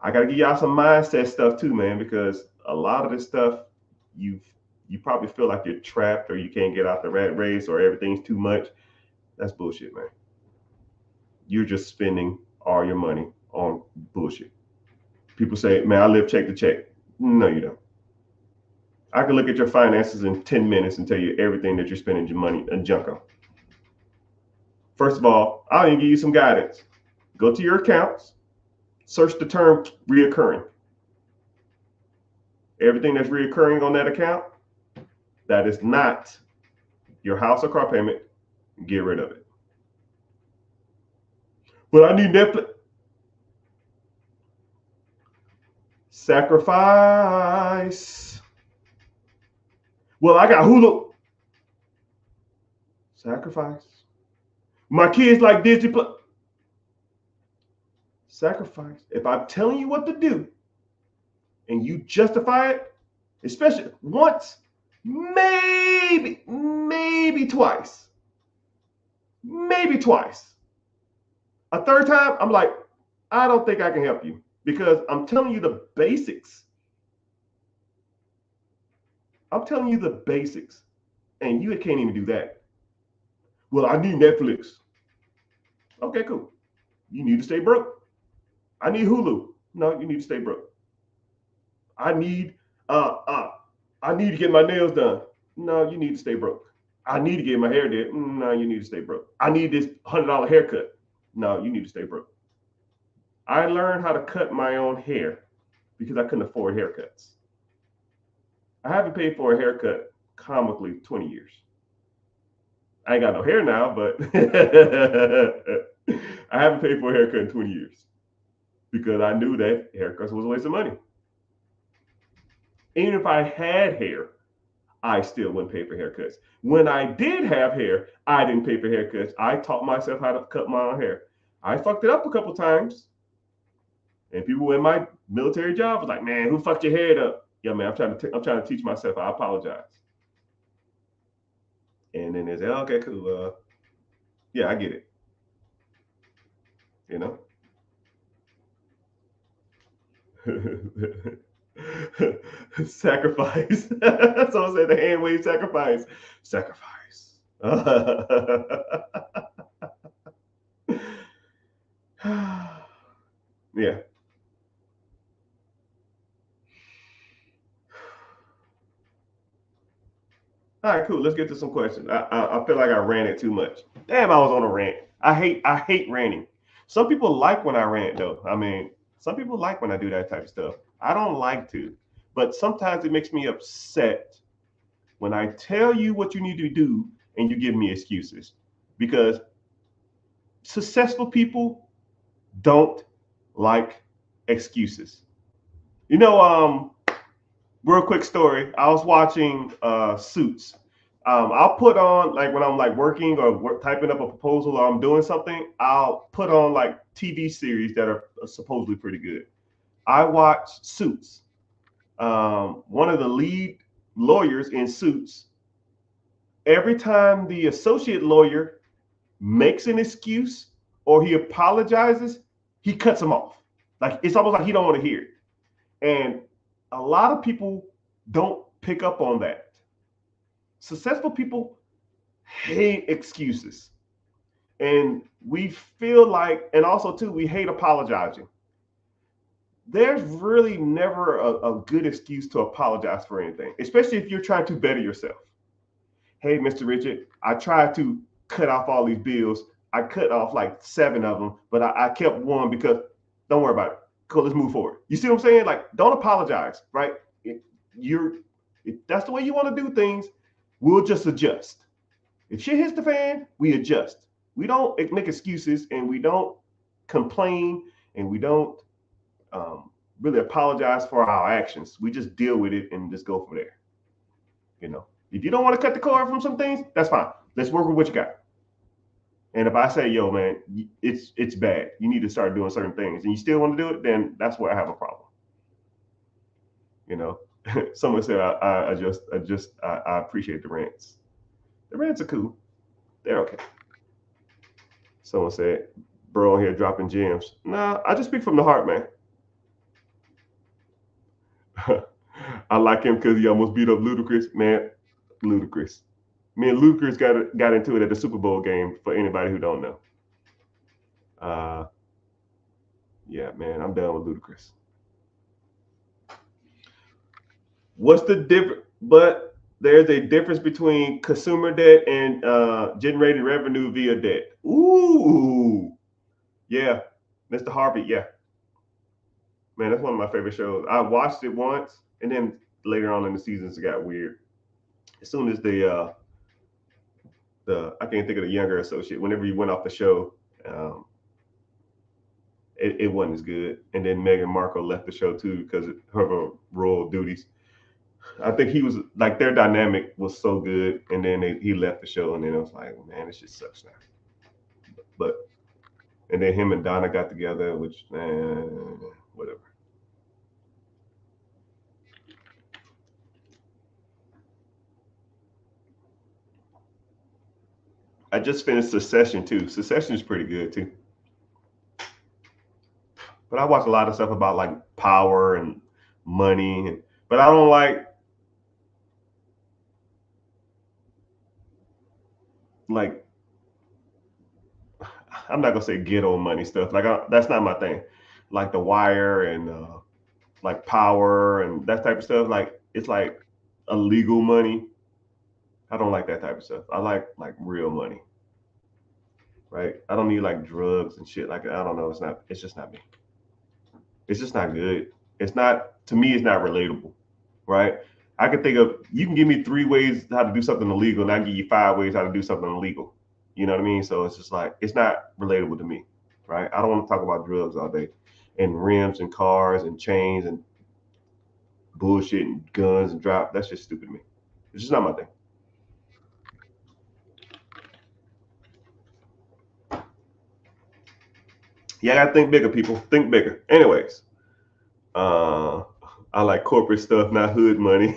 S1: I got to give y'all some mindset stuff too, man, because a lot of this stuff, you probably feel like you're trapped or you can't get out the rat race or everything's too much. That's bullshit, man. You're just spending all your money on bullshit. People say, man, I live check to check. No, you don't. I can look at your finances in 10 minutes and tell you everything that you're spending your money and junk on. First of all, I'll even give you some guidance. Go to your accounts, search the term reoccurring. Everything that's reoccurring on that account, that is not your house or car payment, get rid of it. But I need Netflix. Sacrifice. Well, I got Hulu. Sacrifice. My kids like Disney Plus. Sacrifice. If I'm telling you what to do and you justify it, especially once, maybe twice. Maybe twice. A third time, I'm like, I don't think I can help you because I'm telling you the basics. I'm telling you the basics, and you can't even do that. Well, I need Netflix. Okay, cool. You need to stay broke. I need Hulu. No, you need to stay broke. I need to get my nails done. No, you need to stay broke. I need to get my hair did. No, you need to stay broke. I need this $100 haircut. No, you need to stay broke. I learned how to cut my own hair because I couldn't afford haircuts. I haven't paid for a haircut comically 20 years. I ain't got no hair now, but I haven't paid for a haircut in 20 years because I knew that haircuts was a waste of money. Even if I had hair, I still wouldn't pay for haircuts. When I did have hair, I didn't pay for haircuts. I taught myself how to cut my own hair. I fucked it up a couple times. And people in my military job was like, "Man, who fucked your head up?" Yeah, man, I'm trying to teach myself. I apologize. And then they say, oh, "Okay, cool. Yeah, I get it." You know. Sacrifice. Someone said the hand wave sacrifice. Sacrifice. Yeah. All right, cool. Let's get to some questions. I feel like I ran it too much. Damn, I was on a rant. I hate ranting. Some people like when I rant though. I mean, some people like when I do that type of stuff. I don't like to, but sometimes it makes me upset when I tell you what you need to do and you give me excuses because successful people don't like excuses. You know, real quick story. I was watching Suits. I'll put on like when I'm like working or typing up a proposal or I'm doing something. I'll put on like TV series that are supposedly pretty good. I watched Suits. One of the lead lawyers in Suits. Every time the associate lawyer makes an excuse or he apologizes, he cuts him off. Like it's almost like he don't want to hear it. And a lot of people don't pick up on that. Successful people hate excuses. And we feel like, and also too, we hate apologizing. There's really never a good excuse to apologize for anything, especially if you're trying to better yourself. Hey, Mr. Richard, I tried to cut off all these bills. I cut off like 7 of them, but I kept one because don't worry about it. Cool, let's move forward. You see what I'm saying? Like, don't apologize, right? You're if that's the way you want to do things, we'll just adjust. If shit hits the fan, we adjust. We don't make excuses and we don't complain and we don't really apologize for our actions. We just deal with it and just go from there. You know, if you don't want to cut the cord from some things, that's fine. Let's work with what you got. And if I say, yo, man, it's bad, you need to start doing certain things, and you still want to do it, then that's where I have a problem. You know, someone said I appreciate the rants. The rants are cool. They're okay. Someone said, bro, here dropping gems. Nah, I just speak from the heart, man. I like him because he almost beat up Ludacris. Man, Ludacris. Me and Ludacris got into it at the Super Bowl game. For anybody who don't know, uh, yeah, man, I'm done with Ludacris. What's the difference? But there's a difference between consumer debt and generating revenue via debt. Ooh, yeah, Mr. Harvey. Yeah, man, that's one of my favorite shows. I watched it once, and then later on in the seasons, it got weird. As soon as the I can't think of the younger associate. Whenever he went off the show, um, it wasn't as good. And then Meghan Markle left the show too because of her royal duties. I think he was like their dynamic was so good, and then he left the show, and then it was like, man, this just sucks now. But and then him and Donna got together, which whatever. I just finished Succession too. Succession is pretty good too. But I watch a lot of stuff about like power and money, but I don't like I'm not gonna say ghetto money stuff. Like that's not my thing. Like The Wire and like Power and that type of stuff. Like it's like illegal money. I don't like that type of stuff. I like real money, right? I don't need like drugs and shit. Like I don't know. It's not. It's just not me. It's just not good. It's not, to me, it's not relatable, right? I can think of, you can give me 3 ways how to do something illegal, and I can give you 5 ways how to do something illegal. You know what I mean? So it's just like, it's not relatable to me, right? I don't want to talk about drugs all day and rims and cars and chains and bullshit and guns and drop. That's just stupid to me. It's just not my thing. Yeah, I gotta think bigger, people. Think bigger. Anyways, uh, I like corporate stuff, not hood money.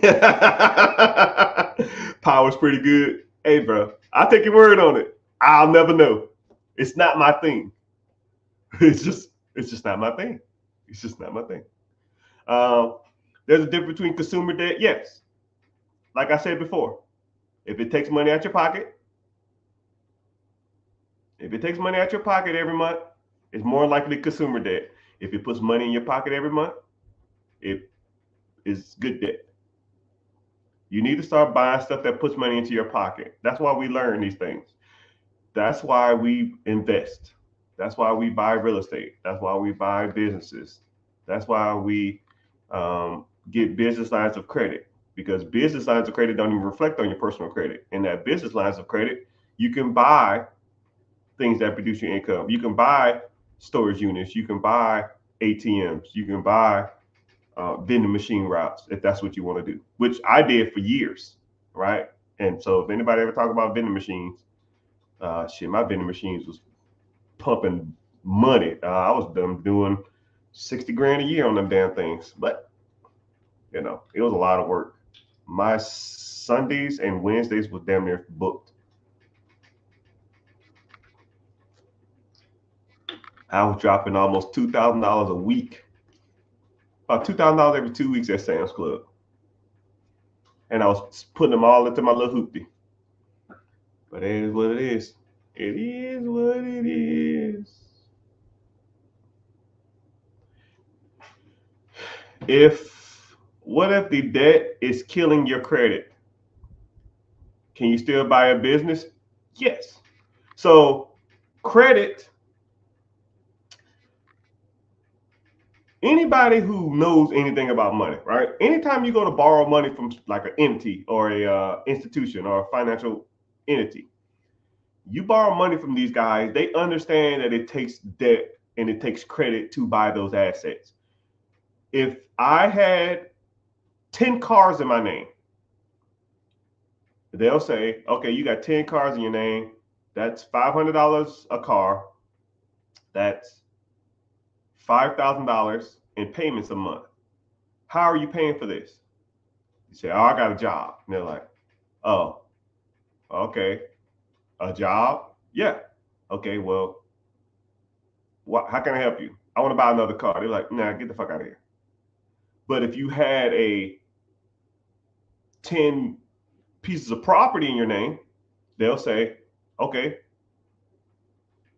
S1: Power's pretty good. Hey, bro, I'll take your word on it. I'll never know. It's not my thing. It's just not my thing. It's just not my thing. Um, there's a difference between consumer debt. Yes, like I said before, if it takes money out your pocket, if it takes money out your pocket every month, it's more likely consumer debt. If it puts money in your pocket every month, it is good debt. You need to start buying stuff that puts money into your pocket. That's why we learn these things. That's why we invest. That's why we buy real estate. That's why we buy businesses. That's why we get business lines of credit, because business lines of credit don't even reflect on your personal credit. In that business lines of credit, you can buy things that produce your income. You can buy storage units. You can buy ATMs. You can buy vending machine routes if that's what you want to do, which I did for years, right? And so if anybody ever talk about vending machines, my vending machines was pumping money. I was done doing 60 grand a year on them damn things, but it was a lot of work. My Sundays and Wednesdays was damn near booked. I was dropping almost $2,000 a week, about $2,000 every 2 weeks at Sam's Club, and I was putting them all into my little hoopty. But it is what it is. It is what it is. What if the debt is killing your credit? Can you still buy a business? Yes. So credit, anybody who knows anything about money, right? Anytime you go to borrow money from like an entity or a institution or a financial entity, you borrow money from these guys, they understand that it takes debt and it takes credit to buy those assets. If I had 10 cars in my name, they'll say, okay, you got 10 cars in your name. That's $500 a car. That's $5,000 in payments a month. How are you paying for this? You say, oh, I got a job. And they're like, oh, okay, a job? Yeah. Okay, well, how can I help you? I want to buy another car. They're like, nah, get the fuck out of here. But if you had 10 pieces of property in your name, they'll say, okay,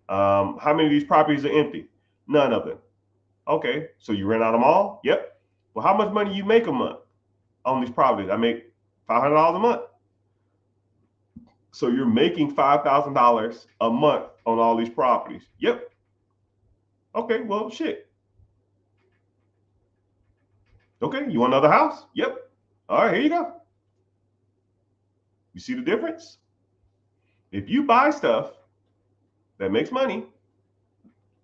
S1: how many of these properties are empty? None of them. Okay, so you rent out them all? Yep. Well, how much money you make a month on these properties? I make $500 a month. So you're making $5,000 a month on all these properties. Yep. Okay, well, shit. Okay, you want another house? Yep. All right, here you go. You see the difference? If you buy stuff that makes money,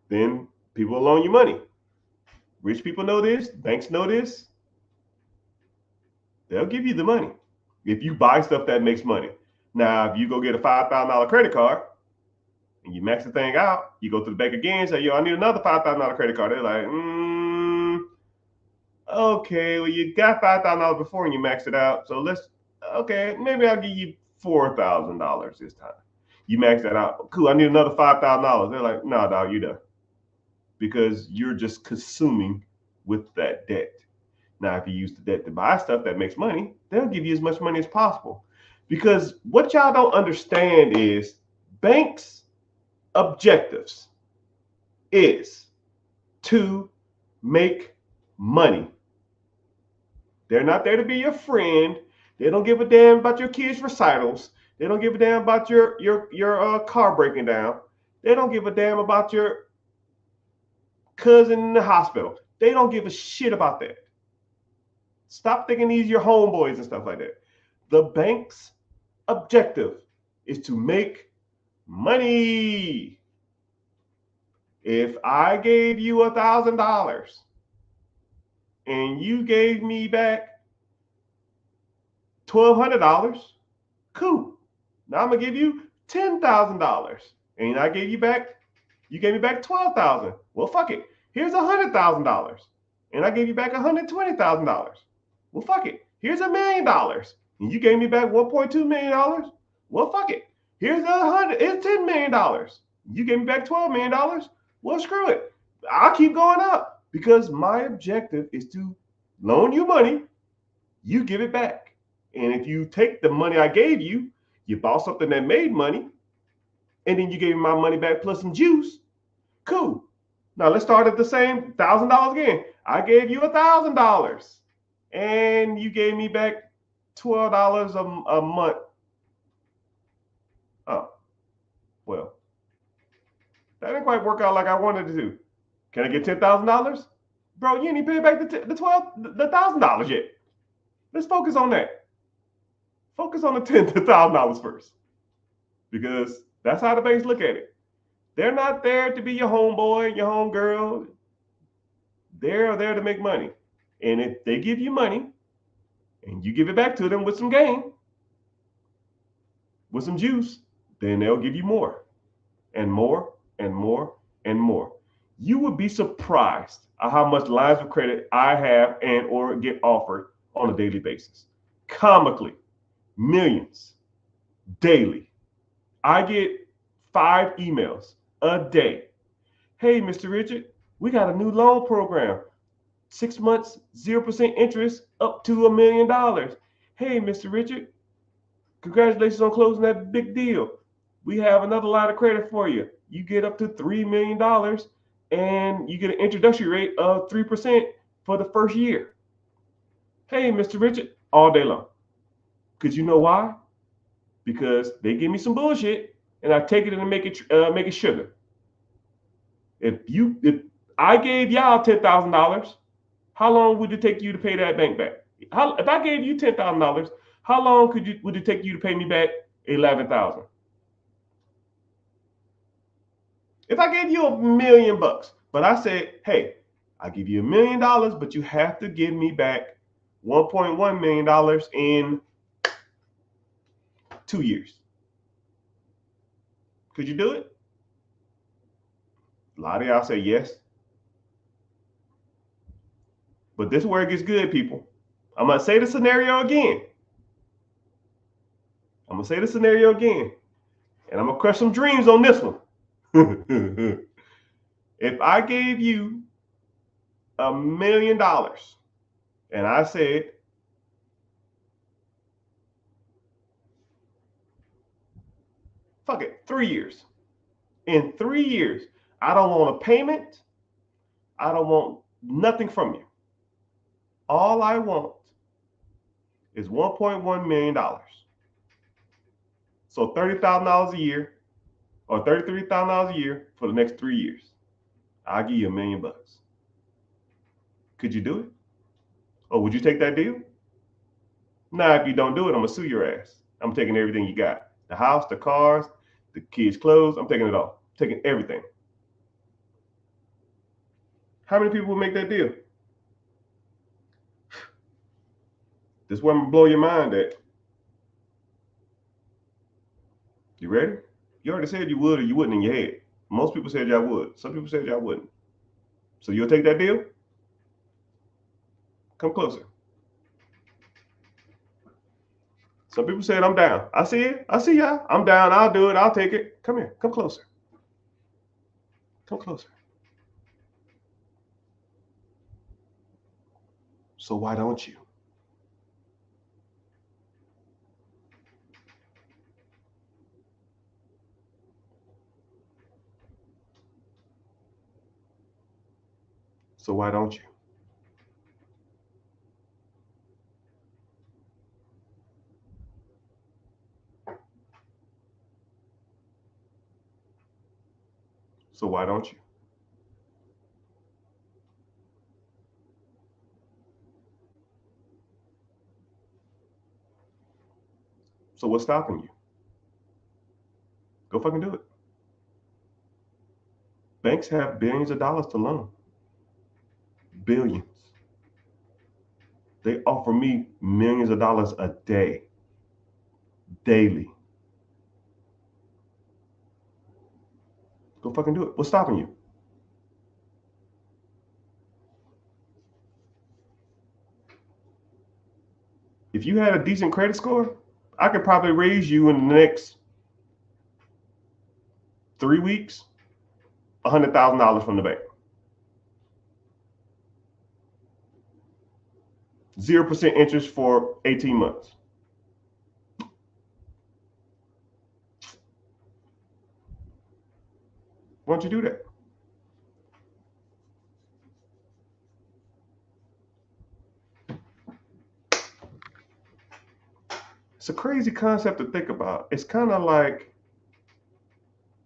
S1: then people will loan you money. Rich people know this, banks know this. They'll give you the money if you buy stuff that makes money. Now, if you go get a $5,000 credit card and you max the thing out, you go to the bank again and say, yo, I need another $5,000 credit card. They're like, okay, well, you got $5,000 before and you maxed it out. So maybe I'll give you $4,000 this time. You max that out. Cool, I need another $5,000. They're like, no, dog, you're done. Because you're just consuming with that debt. Now, if you use the debt to buy stuff that makes money, they'll give you as much money as possible. Because what y'all don't understand is banks' objectives is to make money. They're not there to be your friend. They don't give a damn about your kids' recitals. They don't give a damn about your car breaking down. They don't give a damn about your cousin in the hospital. They don't give a shit about that. Stop thinking these are your homeboys and stuff like that. The bank's objective is to make money. If I gave you $1,000 and you gave me back $1,200, cool. Now I'm gonna give you $10,000, and you gave me back $12,000. Well, fuck it. Here's $100,000, and I gave you back $120,000. Well, fuck it. Here's $1 million, and you gave me back $1.2 million. Well, fuck it. Here's $10 million. You gave me back $12 million. Well, screw it. I'll keep going up because my objective is to loan you money, you give it back. And if you take the money I gave you, you bought something that made money, and then you gave me my money back plus some juice, cool. Now let's start at the same $1,000 again. I gave you $1,000, and you gave me back $12 a month. Oh, well, that didn't quite work out like I wanted to do. Can I get $10,000? Bro, you ain't even paid back the $1,000 yet. Let's focus on that. Focus on the $10,000 first, because that's how the banks look at it. They're not there to be your homeboy, your homegirl. They're there to make money. And if they give you money and you give it back to them with some gain, with some juice, then they'll give you more and more and more and more. You would be surprised at how much lines of credit I have and or get offered on a daily basis. Comically, millions daily. I get 5 emails a day. Hey, Mr. Richard, we got a new loan program. 6 months, 0% interest, up to $1 million. Hey, Mr. Richard, congratulations on closing that big deal. We have another line of credit for you. You get up to $3 million, and you get an introductory rate of 3% for the first year. Hey, Mr. Richard, all day long. Because you know why? Because they give me some bullshit, and I take it and make it sugar. If I gave y'all $10,000, how long would it take you to pay that bank back? If I gave you $10,000, how long would it take you to pay me back $11,000? If I gave you $1 million, but I said, hey, I give you $1 million, but you have to give me back $1.1 million in 2 years. Could you do it? A lot of y'all say yes. But this is where it gets good, people. I'm going to say the scenario again. And I'm going to crush some dreams on this one. If I gave you $1 million and I said, fuck it, 3 years. In 3 years, I don't want a payment. I don't want nothing from you. All I want is $1.1 million. So $30,000 a year or $33,000 a year for the next 3 years. I'll give you $1 million. Could you do it? Or would you take that deal? Nah, if you don't do it, I'm going to sue your ass. I'm taking everything you got. The house, the cars, the kids' clothes, I'm taking it all. Taking everything. How many people would make that deal? This is where I'm going to blow your mind at. You ready? You already said you would or you wouldn't in your head. Most people said y'all would. Some people said y'all wouldn't. So you'll take that deal? Come closer. Some people said I'm down. I see it. I see y'all. I'm down. I'll do it. I'll take it. Come here. Come closer. Come closer. So why don't you? So why don't you? So why don't you? So what's stopping you? Go fucking do it. Banks have billions of dollars to loan. Billions. They offer me millions of dollars a day, daily. Go fucking do it. What's stopping you? If you had a decent credit score, I could probably raise you in the next 3 weeks $100,000 from the bank. 0% interest for 18 months. Why don't you do that? It's a crazy concept to think about. It's kind of like,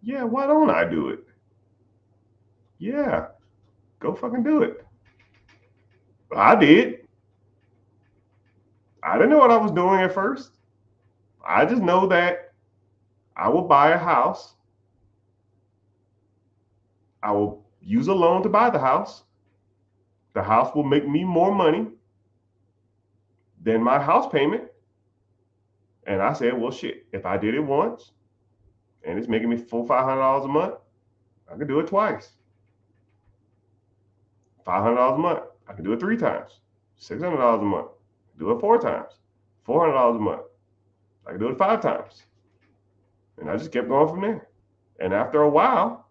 S1: yeah, why don't I do it? Yeah, go fucking do it. I did. I didn't know what I was doing at first. I just know that I will buy a house. I will use a loan to buy the house. The house will make me more money than my house payment. And I said, well, shit, if I did it once and it's making me $400-500 a month, I can do it twice. $500 a month, I can do it 3 times. $600 a month, do it 4 times. $400 a month, I can do it 5 times. And I just kept going from there. And after a while,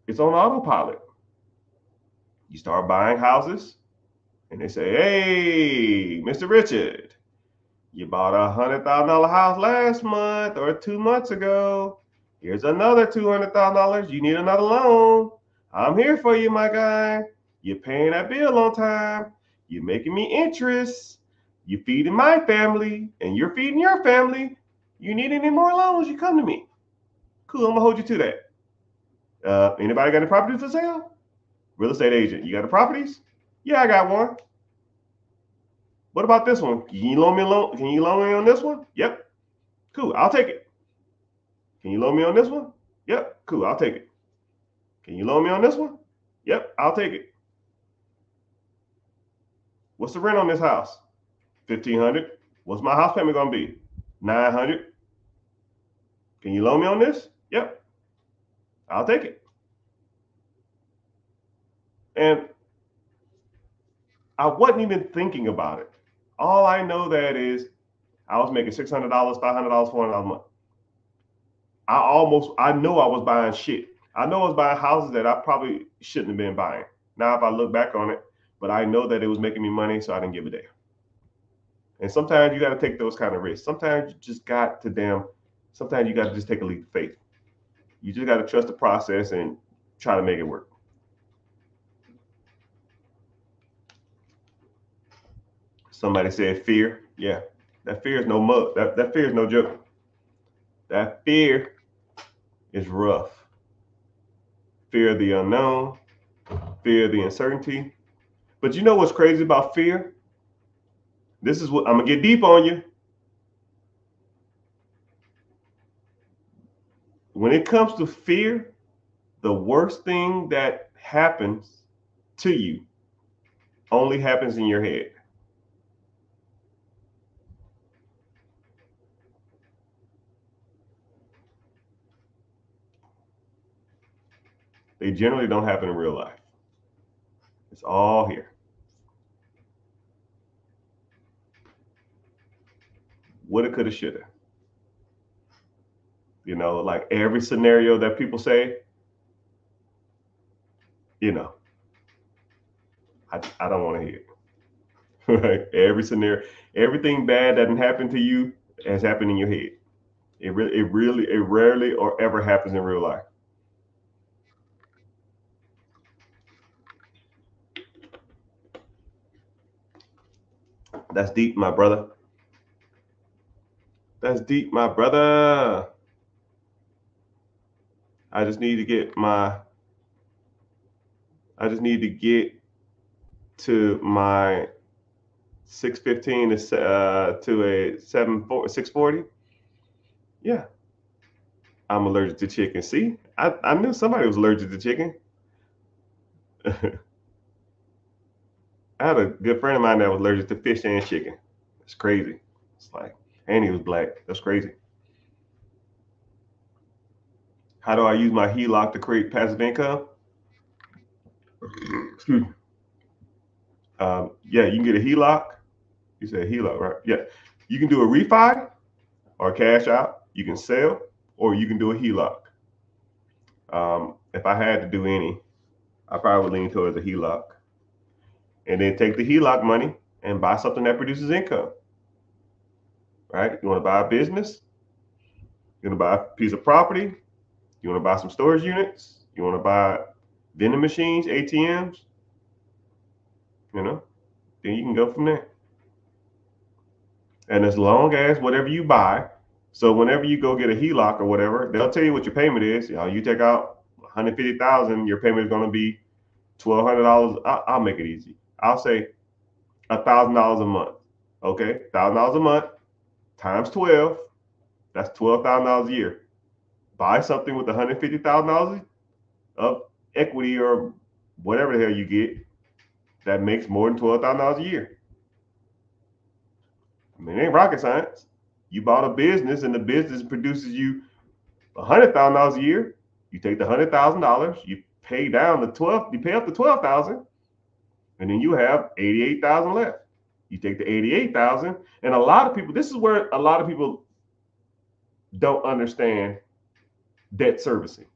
S1: it's on autopilot. You start buying houses, and they say, hey, Mr. Richard, you bought a $100,000 house last month or 2 months ago. Here's another $200,000. You need another loan. I'm here for you, my guy. You're paying that bill on time. You're making me interest. You're feeding my family, and you're feeding your family. You need any more loans, you come to me. Cool, I'm going to hold you to that. Anybody got any properties for sale? Real estate agent, you got the properties? Yeah, I got one. What about this one? Can you loan me on this one? Yep. Cool, I'll take it. Can you loan me on this one? Yep. Cool, I'll take it. Can you loan me on this one? Yep, I'll take it. What's the rent on this house? $1,500. What's my house payment gonna be? $900. Can you loan me on this? Yep. I'll take it. And I wasn't even thinking about it. All I know that is I was making $600, $500, $400 a month. I know I was buying shit. I know I was buying houses that I probably shouldn't have been buying. Now, if I look back on it, but I know that it was making me money, so I didn't give a damn. And sometimes you got to take those kind of risks. Sometimes you just got to sometimes you got to just take a leap of faith. You just got to trust the process and try to make it work. Somebody said fear. Yeah, that fear is no mug. That fear is no joke. That fear is rough. Fear of the unknown, fear of the uncertainty. But you know what's crazy about fear? This is what I'm gonna get deep on you. When it comes to fear, the worst thing that happens to you only happens in your head. They generally don't happen in real life. It's all here. Woulda, coulda, shoulda. You know, like every scenario that people say, you know, I don't want to hear it. Right? Every scenario, everything bad that didn't happen to you has happened in your head. It rarely or ever happens in real life. That's deep, my brother. That's deep, my brother. I just need to get my I just need to get to my 615 to a 640. Yeah, I'm allergic to chicken. See, I knew somebody was allergic to chicken. I had a good friend of mine that was allergic to fish and chicken. It's crazy. It's like, and he was black. That's crazy. How do I use my HELOC to create passive income? Excuse me. Yeah, you can get a HELOC. You said HELOC, right? Yeah. You can do a refi or cash out. You can sell, or you can do a HELOC. If I had to do any, I probably would lean towards a HELOC. And then take the HELOC money and buy something that produces income. Right? You want to buy a business? You want to buy a piece of property? You want to buy some storage units? You want to buy vending machines, ATMs? You know, then you can go from there. And as long as whatever you buy, so whenever you go get a HELOC or whatever, they'll tell you what your payment is. You know, you take out 150,000, your payment is going to be $1,200. I'll make it easy. I'll say $1,000 a month. Okay, $1,000 a month times 12. That's $12,000 a year. Buy something with $150,000 of equity or whatever the hell you get that makes more than $12,000 a year. I mean, it ain't rocket science. You bought a business and the business produces you $100,000 a year. You take the $100,000, you pay down the 12, you pay up the 12,000, and then you have 88,000 left. You take the 88,000, and a lot of people, this is where a lot of people don't understand debt servicing.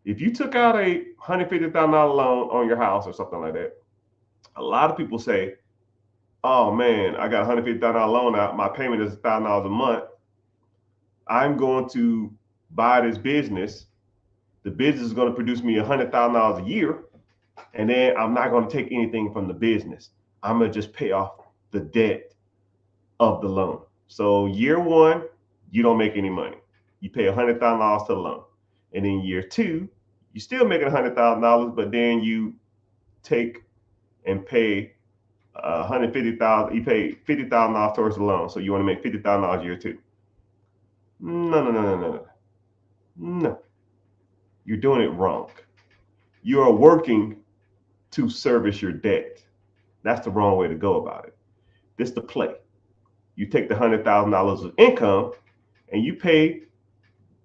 S1: If you took out a $150,000 loan on your house or something like that, a lot of people say, oh man, I got a $150,000 loan out. My payment is $1,000 a month. I'm going to buy this business. The business is going to produce me $100,000 a year. And then I'm not going to take anything from the business. I'm going to just pay off the debt of the loan. So year one, you don't make any money. You pay $100,000 to the loan. And in year two, you still making $100,000, but then you take and pay $150,000. You pay $50,000 towards the loan, so you want to make $50,000 year two. No. You're doing it wrong. You are working to service your debt. That's the wrong way to go about it. This is the play. You take the $100,000 of income and you pay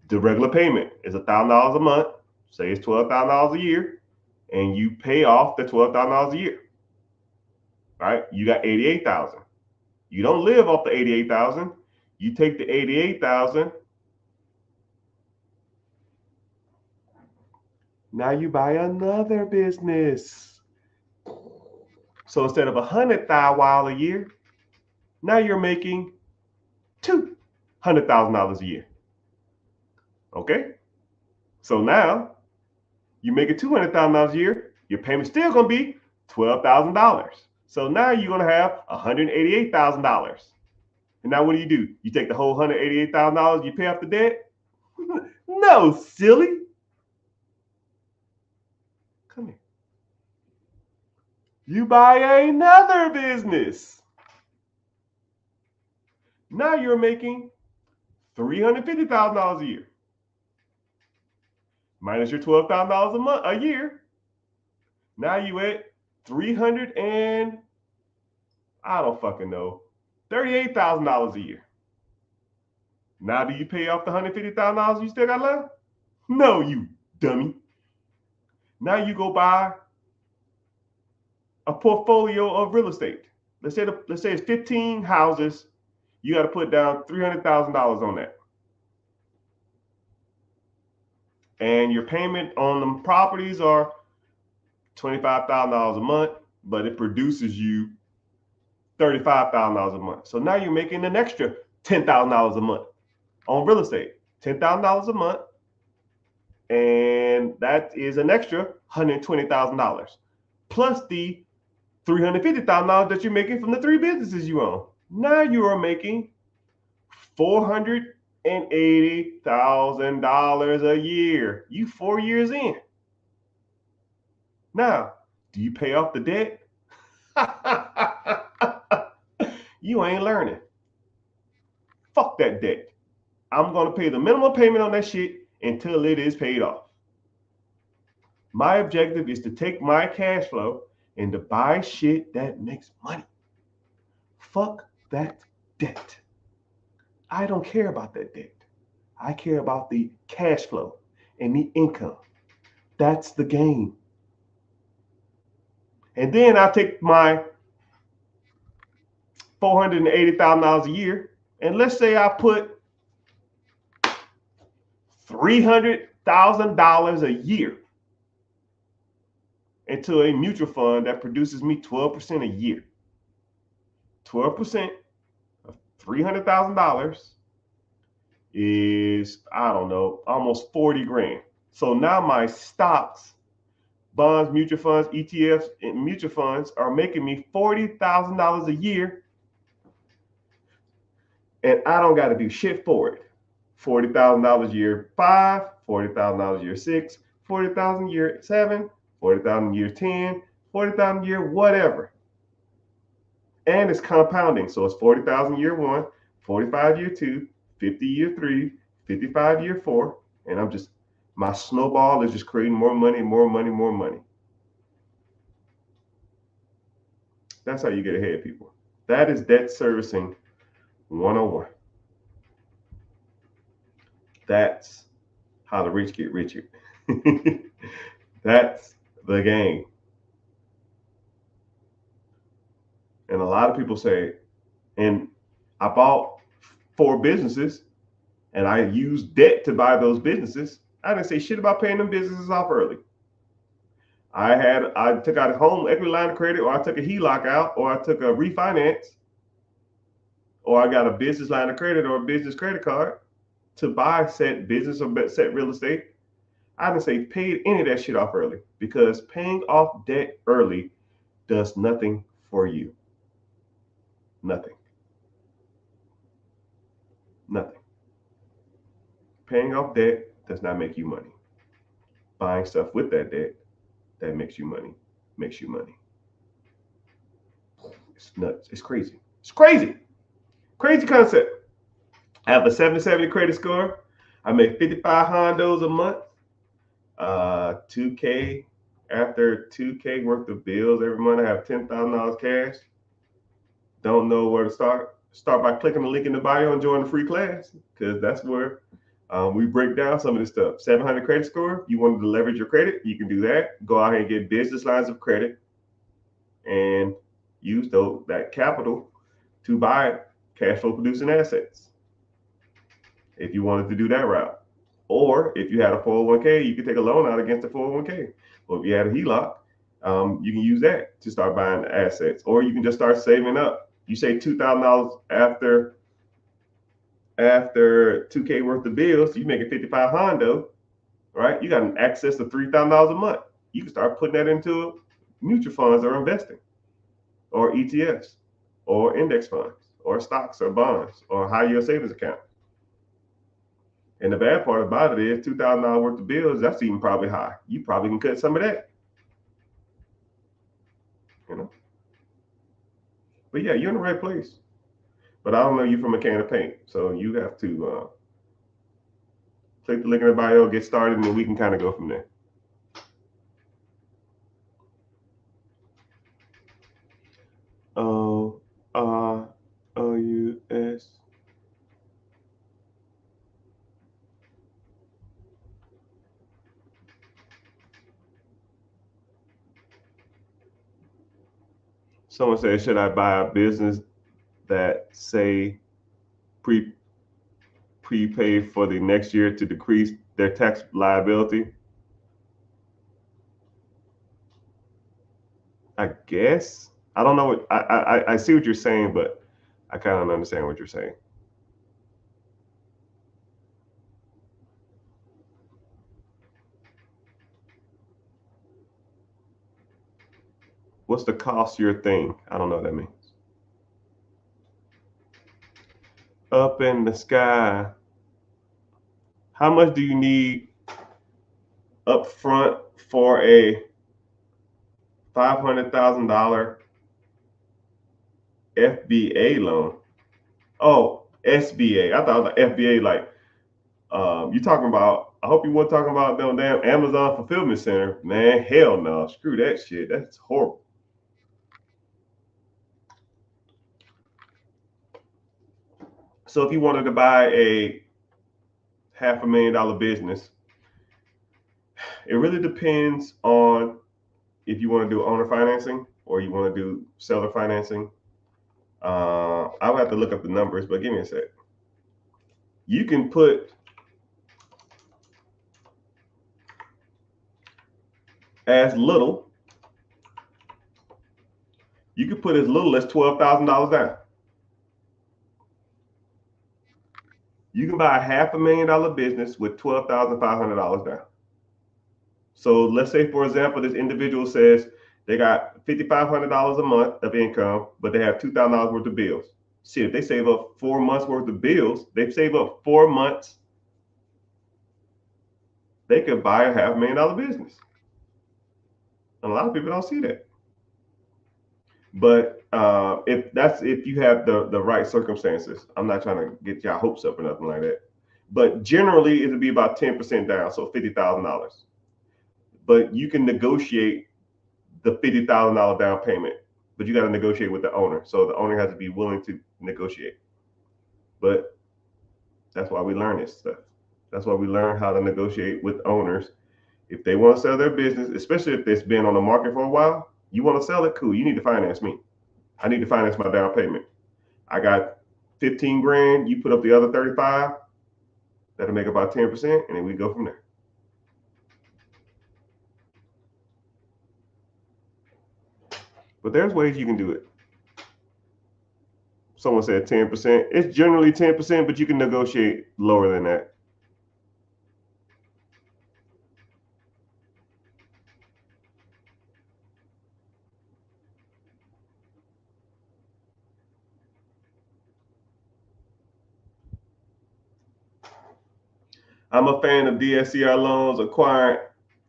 S1: the regular payment. It's $1,000 a month. Say it's $12,000 a year, and you pay off the $12,000 a year. Right? You got 88,000. You don't live off the 88,000. You take the 88,000. Now you buy another business. So instead of $100,000 a year, now you're making $200,000 a year. Okay? So now you make it $200,000 a year, your payment's still going to be $12,000. So now you're going to have $188,000. And now what do? You take the whole $188,000, you pay off the debt? No, silly. Come here. You buy another business. Now you're making $350,000 a year. Minus your $12,000 a year. Now you at 300 and I don't fucking know, $38,000 a year. Now do you pay off the $150,000 you still got left? No, you dummy. Now you go buy a portfolio of real estate. Let's say it's 15 houses. You got to put down $300,000 on that. And your payment on them properties are $25,000 a month, but it produces you $35,000 a month. So now you're making an extra $10,000 a month on real estate. $10,000 a month, and that is an extra $120,000 plus the $350,000 that you're making from the 3 businesses you own. Now you are making $480,000 a year. You 4 years in. Now, do you pay off the debt? you ain't learning. Fuck that debt. I'm going to pay the minimum payment on that shit until it is paid off. My objective is to take my cash flow and to buy shit that makes money. Fuck that debt. I don't care about that debt. I care about the cash flow and the income. That's the game. And then I take my $480,000 a year, and let's say I put $300,000 a year into a mutual fund that produces me 12% a year. 12% of $300,000 is, I don't know, almost 40 grand. So now my stocks, bonds, mutual funds, ETFs, and mutual funds are making me $40,000 a year, and I don't got to do shit for it. $40,000 year 5, $40,000 year 6, $40,000 year 7, $40,000 year 10, $40,000 year whatever. And it's compounding. So it's $40,000 year 1, $45,000 year 2, $50,000 year 3, $55,000 year 4. And I'm just, my snowball is just creating more money, more money, more money. That's how you get ahead, people. That is debt servicing 101. That's how the rich get richer. That's the game. And a lot of people say, and I bought 4 businesses and I used debt to buy those businesses. I didn't say shit about paying them businesses off early. I took out a home equity line of credit, or I took a HELOC out, or I took a refinance, or I got a business line of credit or a business credit card to buy said business or set real estate. I didn't say paid any of that shit off early, because paying off debt early does nothing for you. Nothing. Nothing. Paying off debt does not make you money. Buying stuff with that debt that makes you money makes you money. It's nuts. It's crazy. It's crazy. Crazy concept. I have a 770 credit score. I make 55 hondos a month. 2K, after 2K worth of bills every month. I have $10,000 cash. Don't know where to start. Start by clicking the link in the bio and join the free class, because that's where we break down some of this stuff. 700 credit score. You wanted to leverage your credit, you can do that. Go out and get business lines of credit and use that capital to buy cash flow producing assets, if you wanted to do that route. Or if you had a 401k, you could take a loan out against the 401k. Or if you had a HELOC, you can use that to start buying assets. Or you can just start saving up. You say $2,000 after 2K worth of bills, you make a 55 Hondo, right? You got an access to $3,000 a month. You can start putting that into mutual funds or investing, or ETFs, or index funds, or stocks, or bonds, or high yield savings account. And the bad part about it is $2,000 worth of bills, that's even probably high. You probably can cut some of that. But yeah, you're in the right place. But I don't know you from a can of paint. So you have to click the link in the bio, get started, and then we can kind of go from there. OROUS. Someone said, should I buy a business that say prepay for the next year to decrease their tax liability? I guess. I don't know what I see what you're saying, but I kind of don't understand what you're saying. What's the cost your thing? I don't know what that means. Up in the sky. How much do you need up front for a $500,000 FBA loan. Oh, SBA. I thought it was like FBA, like you talking about, I hope you weren't talking about them damn Amazon fulfillment center. Man, hell no. Screw that shit. That's horrible. So if you wanted to buy a $500,000 business, it really depends on if you want to do owner financing or you want to do seller financing. I would have to look up the numbers, but give me a sec. You can put as little, you can put as little as $12,000 down. You can buy a $500,000 business with $12,500 down. So let's say, for example, this individual says they got $5,500 a month of income, but they have $2,000 worth of bills. See, if they save up 4 months worth of bills, they save up 4 months, they could buy a $500,000 business. And a lot of people don't see that. But if you have the right circumstances, I'm not trying to get y'all hopes up or nothing like that. But generally, it'll be about 10% down, so $50,000. But you can negotiate the $50,000 down payment, but you got to negotiate with the owner. So the owner has to be willing to negotiate. But that's why we learn this stuff. That's why we learn how to negotiate with owners. If they want to sell their business, especially if it's been on the market for a while, you want to sell it, cool. You need to finance me. I need to finance my down payment. I got 15 grand. You put up the other 35. That'll make about 10%, and then we go from there. But there's ways you can do it. Someone said 10%. It's generally 10%, but you can negotiate lower than that. I'm a fan of DSCR loans, acquiring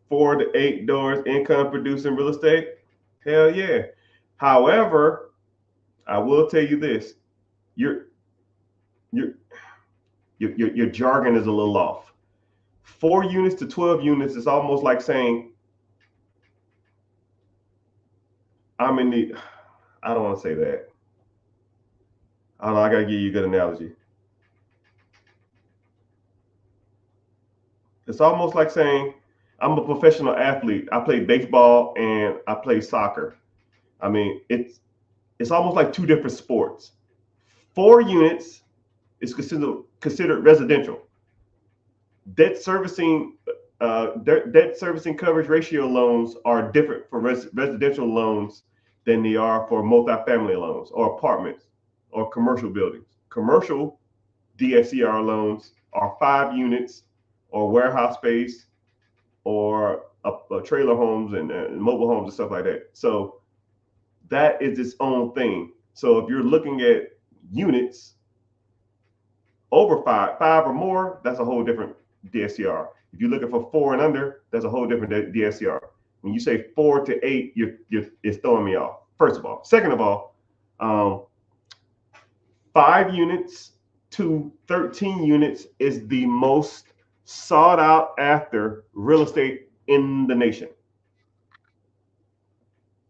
S1: 4 to 8 doors, income producing real estate. Hell yeah. However, I will tell you this: your jargon is a little off. 4 units to 12 units is almost like saying I'm in the. I don't want to say that. I don't know. I gotta give you a good analogy. It's almost like saying I'm a professional athlete. I play baseball and I play soccer. I mean, it's almost like 2 different sports. 4 units is considered residential. Debt servicing coverage ratio loans are different for residential loans than they are for multifamily loans or apartments or commercial buildings. Commercial DSCR loans are 5 units or warehouse space or trailer homes and mobile homes and stuff like that. So that is its own thing. So if you're looking at units over five or more, that's a whole different DSCR. If you're looking for 4 and under, that's a whole different DSCR. When you say 4 to 8, it's throwing me off. First of all, second of all, 5 units to 13 units is the most sought out after real estate in the nation.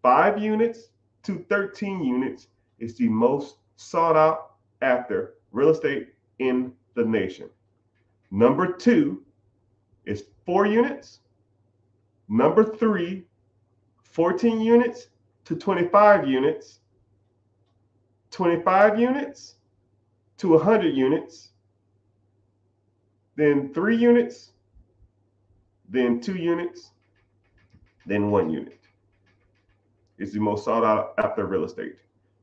S1: 5 units to 13 units is the most sought out after real estate in the nation. Number 2 is 4 units. Number 3, 14 units to 25 units. 25 units to 100 units. Then 3 units. Then 2 units. Then 1 unit. It's the most sought out after real estate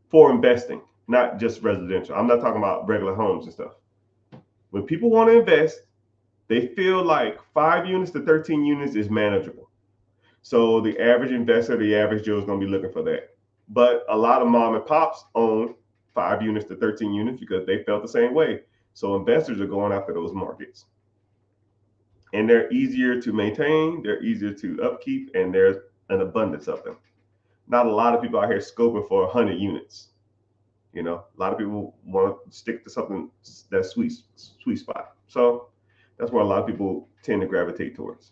S1: for investing, not just residential. I'm not talking about regular homes and stuff. When people want to invest, they feel like 5 units to 13 units is manageable. So the average investor, the average Joe is going to be looking for that. But a lot of mom and pops own 5 units to 13 units because they felt the same way. So investors are going after those markets. And they're easier to maintain, they're easier to upkeep, and there's an abundance of them. Not a lot of people out here scoping for 100 units. You know, a lot of people want to stick to something that's sweet spot. So that's where a lot of people tend to gravitate towards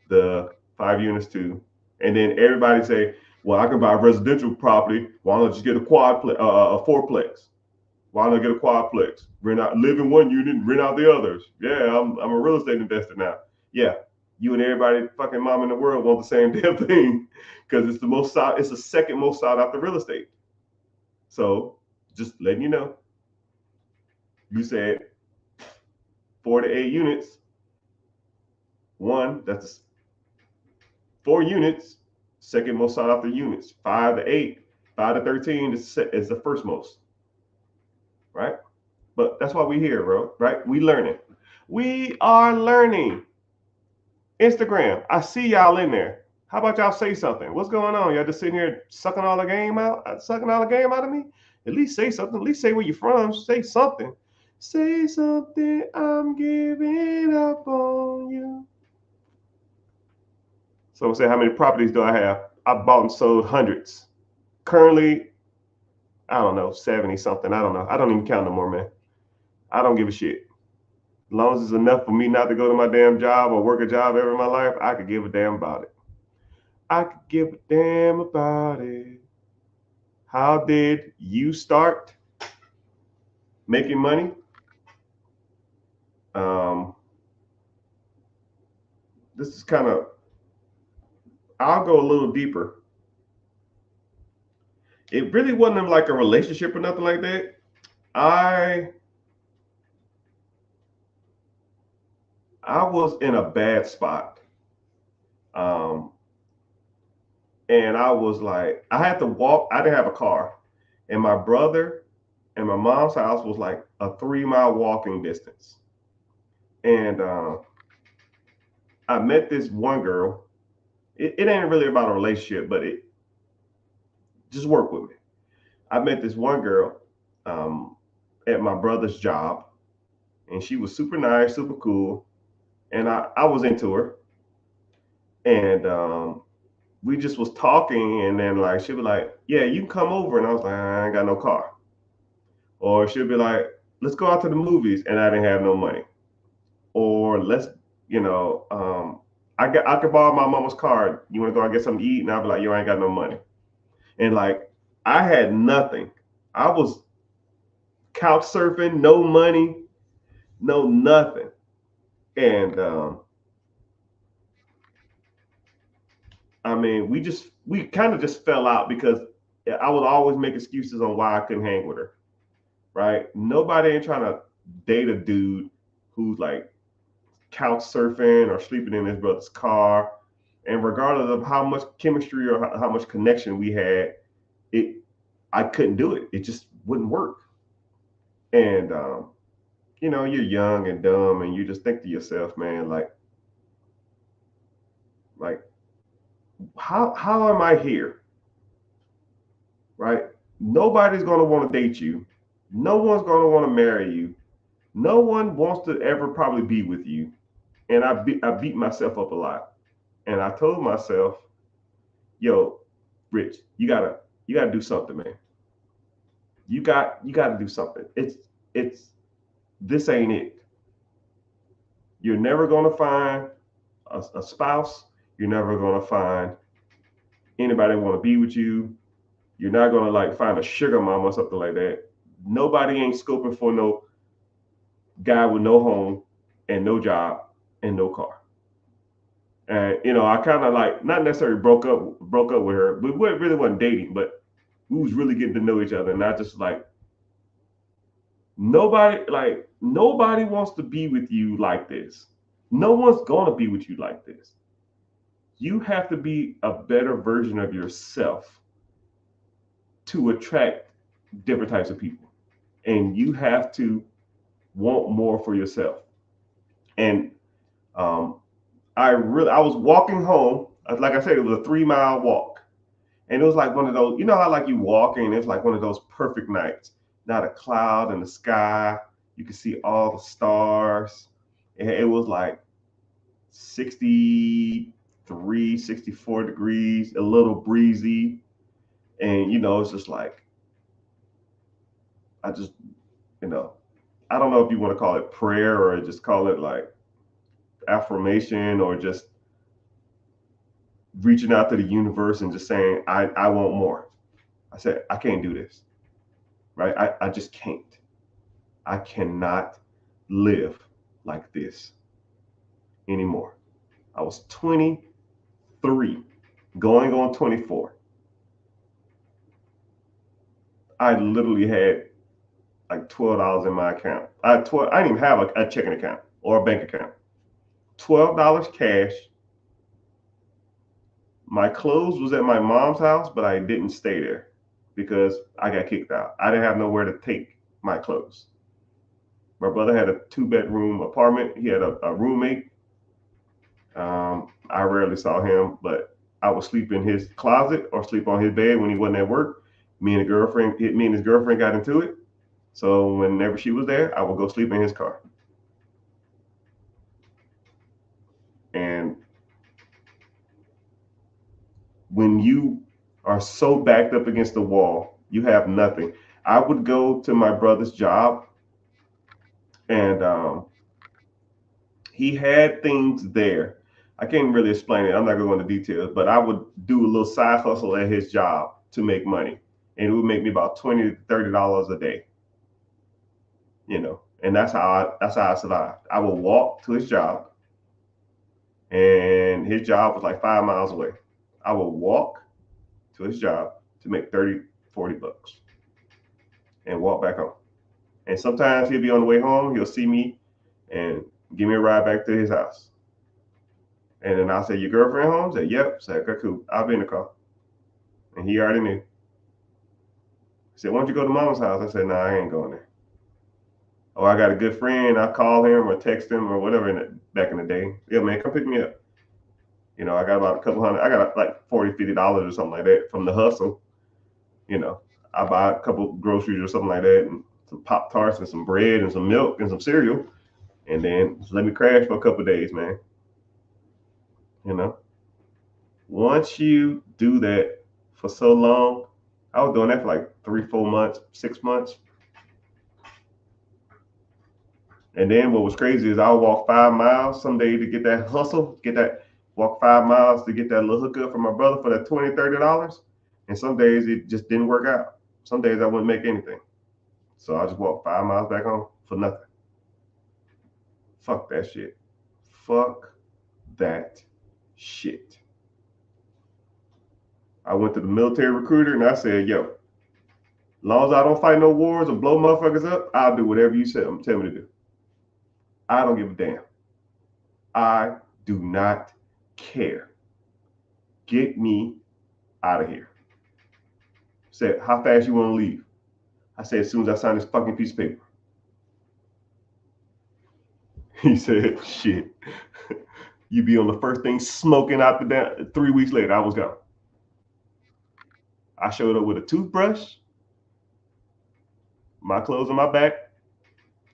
S1: the 5 units too. And then everybody say, well, I can buy residential property. Why don't I just get a a fourplex? Why don't I get a quadplex? Rent out, live in one unit, and rent out the others. Yeah, I'm a real estate investor now. Yeah, you and everybody fucking mom in the world want the same damn thing because it's the second most sought after real estate. So just letting you know, you said 4 to 8 units. One, that's 4 units, second most sought after units. 5 to 8, 5 to 13 is the first most, right? But that's why we here, bro, right? We learning. We are learning. Instagram, I see y'all in there. How about y'all say something? What's going on? Y'all just sitting here sucking all the game out, sucking all the game out of me? At least say something. At least say where you're from. Say something. Say something. I'm giving up on you. So say, how many properties do I have? I bought and sold hundreds. Currently, I don't know, 70 something. I don't know. I don't even count no more, man. I don't give a shit. As long as it's enough for me not to go to my damn job or work a job ever in my life, I could give a damn about it. I could give a damn about it. How did you start making money? This is kind of, I'll go a little deeper. It really wasn't like a relationship or nothing like that. I was in a bad spot. Um, and I was like, I had to walk. I didn't have a car, and my brother and my mom's house was like a 3 mile walking distance. And I met this one girl. It ain't really about a relationship, but it just work with me. I met this one girl um, at my brother's job, and she was super nice, super cool, and I was into her. And we just was talking, and then like she'd be like, "Yeah, you can come over," and I was like, "I ain't got no car." Or she'd be like, "Let's go out to the movies," and I didn't have no money. Or let's, you know, I could borrow my mama's card. You want to go and get something to eat? And I'd be like, "Yo, I ain't got no money." And like I had nothing. I was couch surfing, no money, no nothing. And I mean, we kind of just fell out because I would always make excuses on why I couldn't hang with her. Right? Nobody ain't trying to date a dude who's like couch surfing or sleeping in his brother's car. And regardless of how much chemistry or how much connection we had, it I couldn't do it. It just wouldn't work. And you know, you're young and dumb, and you just think to yourself, man, like how am I here? Right? Nobody's gonna want to date you. No one's gonna want to marry you. No one wants to ever probably be with you. And I beat myself up a lot. And I told myself, yo, Rich, you gotta do something, man. You gotta do something. It's this ain't it. You're never gonna find a spouse. You're never gonna find anybody want to be with you. You're not gonna like find a sugar mama or something like that. Nobody ain't scoping for no guy with no home and no job and no car. And you know, I kind of like not necessarily broke up with her, but we really wasn't dating, but we was really getting to know each other. And I just nobody wants to be with you like this. No one's gonna be with you like this. You have to be a better version of yourself to attract different types of people, and you have to want more for yourself. And um, I was walking home. Like I said, it was a 3 mile walk. And it was like one of those, you know how like you walk and it's like one of those perfect nights. Not a cloud in the sky. You can see all the stars. And it was like 63, 64 degrees, a little breezy. And you know, it's just like I just, you know, I don't know if you want to call it prayer or just call it like affirmation or just reaching out to the universe and just saying, I want more. I said, I can't do this, right? I just can't. I cannot live like this anymore. I was 23, going on 24. I literally had like $12 in my account. I didn't even have a checking account or a bank account. $12 cash. My clothes was at my mom's house, but I didn't stay there because I got kicked out. I didn't have nowhere to take my clothes. My brother had a 2-bedroom apartment. He had a roommate. I rarely saw him, but I would sleep in his closet or sleep on his bed when he wasn't at work. Me and his girlfriend got into it. So whenever she was there, I would go sleep in his car. And when you are so backed up against the wall, you have nothing. I would go to my brother's job, and he had things there. I can't really explain it. I'm not going to go into details, but I would do a little side hustle at his job to make money, and it would make me about $20 to $30 a day. And that's how I survived. I would walk to his job, and his job was like 5 miles away. I would walk to his job to make 30, 40 bucks and walk back home. And sometimes he'll be on the way home, he'll see me and give me a ride back to his house. And then I'll say, your girlfriend home? Say, yep. Say, okay, cool. I'll be in the car. And he already knew. He said, why don't you go to mama's house? I said, no, I ain't going there. Oh, I got a good friend. I call him or text him or whatever back in the day. Yeah, man, come pick me up. I got about a couple hundred. I got like $40, $50 or something like that from the hustle. I buy a couple groceries or something like that, and some Pop-Tarts and some bread and some milk and some cereal, and then just let me crash for a couple of days, man. Once you do that for so long, I was doing that for like 3, 4 months, 6 months. And then what was crazy is I would walk 5 miles some day to get that hustle, walk 5 miles to get that little hookup from my brother for that $20, $30. And some days it just didn't work out. Some days I wouldn't make anything. So I just walked 5 miles back home for nothing. Fuck that shit. Fuck that shit. I went to the military recruiter and I said, yo, as long as I don't fight no wars or blow motherfuckers up, I'll do whatever you tell me to do. I don't give a damn. I do not care. Get me out of here. Said, how fast you want to leave? I said, as soon as I sign this fucking piece of paper. He said, shit. You be on the first thing smoking out the damn. 3 weeks later, I was gone. I showed up with a toothbrush, my clothes on my back,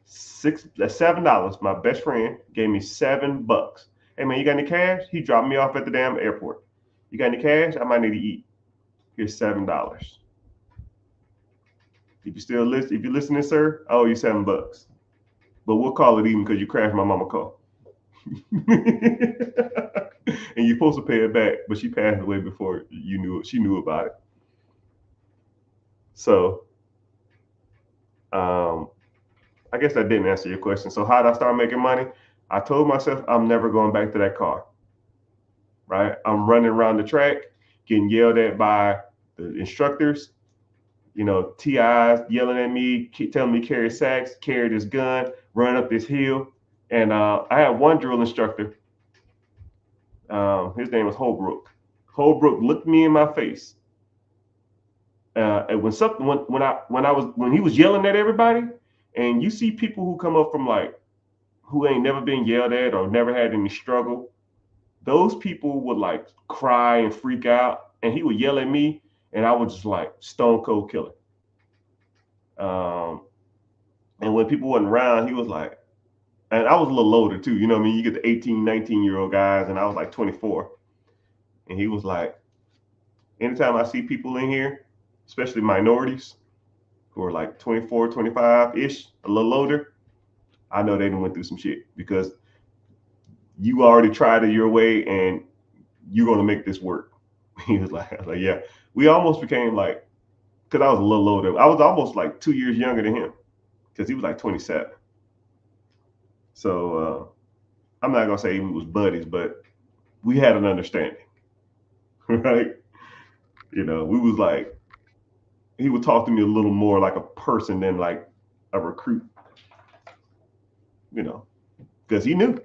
S1: $7. My best friend gave me $7. Hey man, you got any cash? He dropped me off at the damn airport. You got any cash? I might need to eat. Here's $7. If you're listening, sir, I owe you $7. But we'll call it even because you crashed my mama car. And you're supposed to pay it back, but she passed away before you knew it. She knew about it. So I guess that didn't answer your question. So how did I start making money? I told myself I'm never going back to that car. Right? I'm running around the track, getting yelled at by the instructors. TIs yelling at me, telling me carry sacks, carry this gun, run up this hill. And I had one drill instructor. His name was Holbrook. Holbrook looked me in my face. And when he was yelling at everybody, and you see people who come up from who ain't never been yelled at or never had any struggle, those people would cry and freak out, and he would yell at me, and I would just stone cold kill him. And when people wasn't around, he was like, and I was a little older too, you get the 18, 19-year-old guys, and I was 24. And he was like, anytime I see people in here, especially minorities, who are like 24, 25-ish, a little older, I know they done went through some shit because you already tried it your way and you're going to make this work. He was like, I was like, yeah. We almost became like, because I was a little older. I was almost like 2 years younger than him because he was like 27. So I'm not going to say we was buddies, but we had an understanding, right? You know, we was like, he would talk to me a little more like a person than like a recruit, you know, because he knew.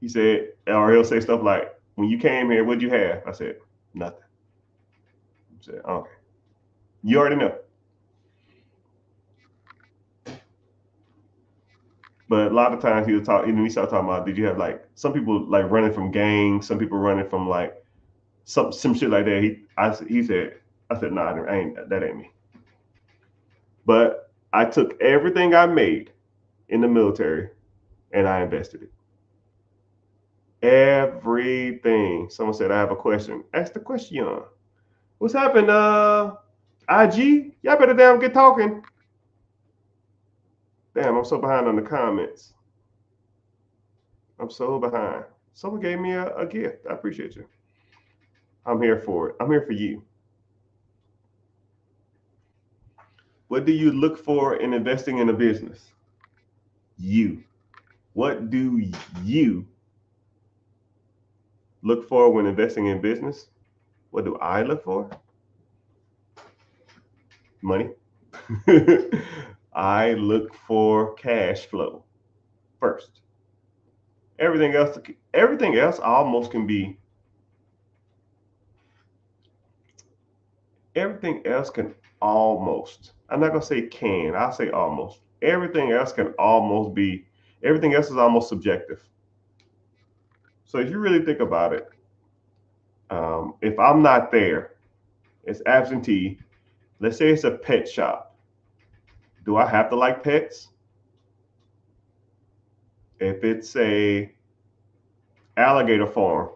S1: He said, or he'll say stuff like, when you came here, what'd you have? I said, nothing. He said, okay. You already know. But a lot of times he would talk, and we started talking about, did you have like some people like running from gangs, some people running from like some shit like that. He said, I said, nah, that ain't me. But I took everything I made in the military and I invested it. Everything. Someone said, I have a question. Ask the question. What's happened? IG? Y'all better damn get talking. Damn, I'm so behind on the comments. I'm so behind. Someone gave me a gift. I appreciate you. I'm here for it. I'm here for you. What do you look for in investing in a business? You. What do you look for when investing in business? What do I look for? Money. I look for cash flow first. Everything else almost can be. Everything else can almost. I'm not gonna say can. I'll say almost. Everything else can almost be. Everything else is almost subjective. So if you really think about it, if I'm not there, it's absentee. Let's say it's a pet shop. Do I have to like pets? If it's a alligator farm,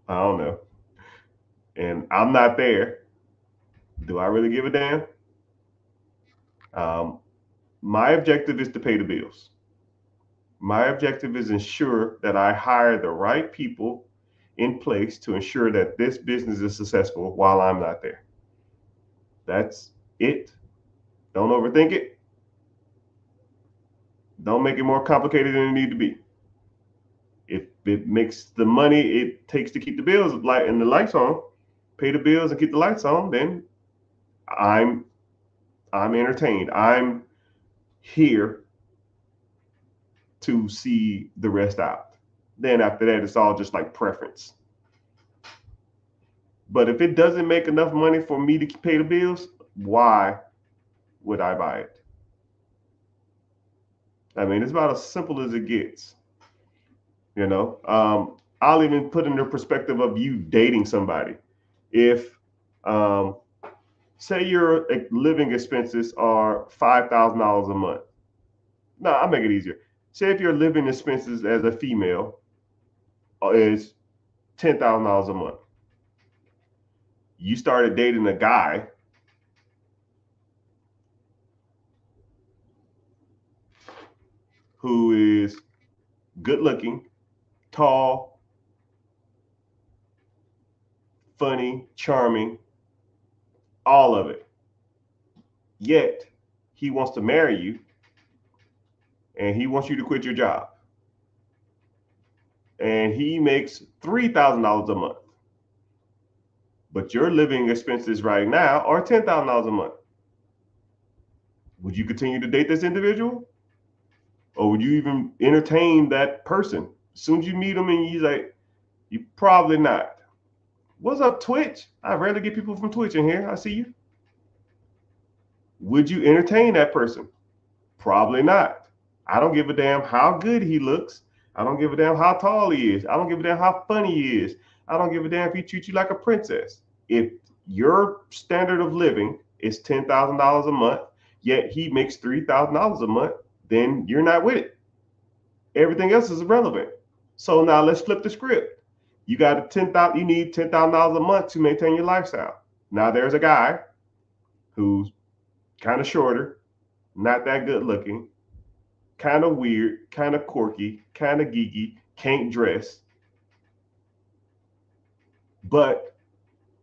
S1: I don't know, and I'm not there, do I really give a damn? Um, my objective is to pay the bills. My objective is ensure that I hire the right people in place to ensure that this business is successful while I'm not there. That's it. Don't overthink it. Don't make it more complicated than it need to be. If it makes the money it takes to keep the bills light and the lights on, pay the bills and keep the lights on, then I'm I'm entertained. I'm here to see the rest out. Then after that, it's all just like preference. But if it doesn't make enough money for me to pay the bills, why would I buy it? I mean, it's about as simple as it gets. You know, I'll even put in the perspective of you dating somebody. If, say, your living expenses are $5,000 a month. No, I'll make it easier. Say if your living expenses as a female is $10,000 a month. You started dating a guy who is good looking, tall, funny, charming, all of it. Yet he wants to marry you and he wants you to quit your job. And he makes $3,000 a month. But your living expenses right now are $10,000 a month. Would you continue to date this individual? Or would you even entertain that person? As soon as you meet him and he's like, you probably not. What's up, Twitch? I rarely get people from Twitch in here. I see you. Would you entertain that person? Probably not. I don't give a damn how good he looks. I don't give a damn how tall he is. I don't give a damn how funny he is. I don't give a damn if he treats you like a princess. If your standard of living is $10,000 a month, yet he makes $3,000 a month, then you're not with it. Everything else is irrelevant. So now let's flip the script. You got you need $10,000 a month to maintain your lifestyle. Now there's a guy who's kind of shorter, not that good looking, kind of weird, kind of quirky, kind of geeky, can't dress, but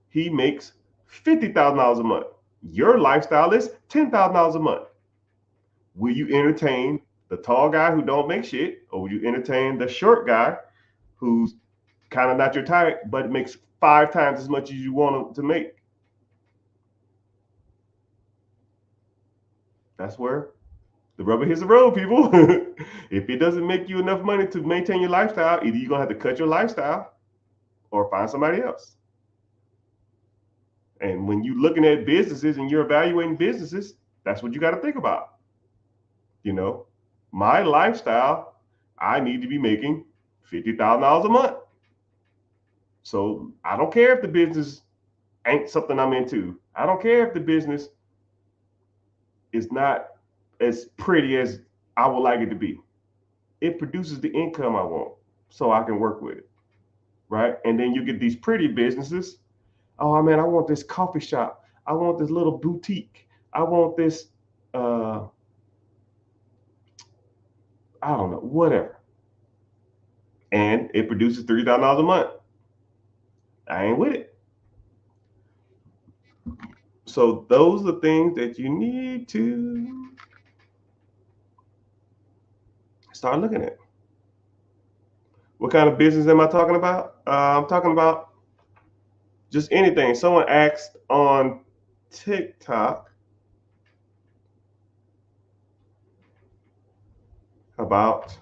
S1: he makes $50,000 a month. Your lifestyle is $10,000 a month. Will you entertain the tall guy who don't make shit, or will you entertain the short guy who's kind of not your type but makes 5 times as much as you want him to make? That's where the rubber hits the road, people. If it doesn't make you enough money to maintain your lifestyle, either you're gonna have to cut your lifestyle or find somebody else. And when you're looking at businesses and you're evaluating businesses, that's what you got to think about. You know, my lifestyle, I need to be making $50,000 a month. So I don't care if the business ain't something I'm into. I don't care if the business is not as pretty as I would like it to be. It produces the income I want, so I can work with it, right? And then you get these pretty businesses. Oh man, I want this coffee shop. I want this little boutique. I want this, I don't know, whatever. And it produces $3,000 a month. I ain't with it. So those are things that you need to start looking at. What kind of business am I talking about? I'm talking about just anything. Someone asked on TikTok about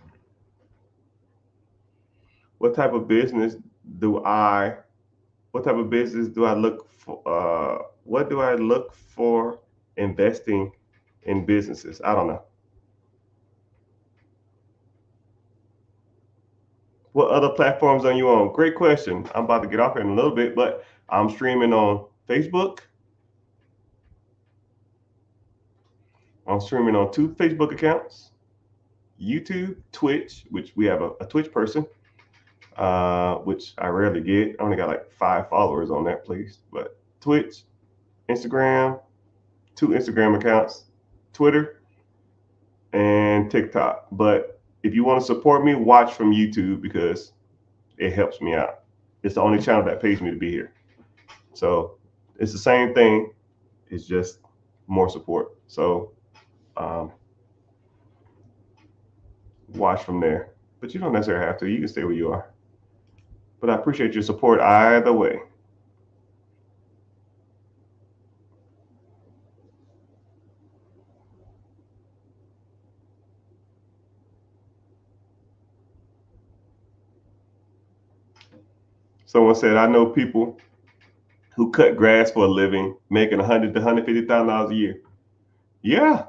S1: what type of business do I look for? What do I look for investing in businesses? I don't know. What other platforms are you on? Great question. I'm about to get off here in a little bit, but I'm streaming on Facebook. I'm streaming on 2 Facebook accounts, YouTube, Twitch, which we have a Twitch person, which I rarely get. I only got like 5 followers on that place. But Twitch, Instagram, 2 Instagram accounts, Twitter, and TikTok. But if you want to support me, watch from YouTube because it helps me out. It's the only channel that pays me to be here. So it's the same thing. It's just more support. So watch from there. But you don't necessarily have to. You can stay where you are. But I appreciate your support either way. Someone said, I know people who cut grass for a living, making $100,000 to $150,000 a year. Yeah.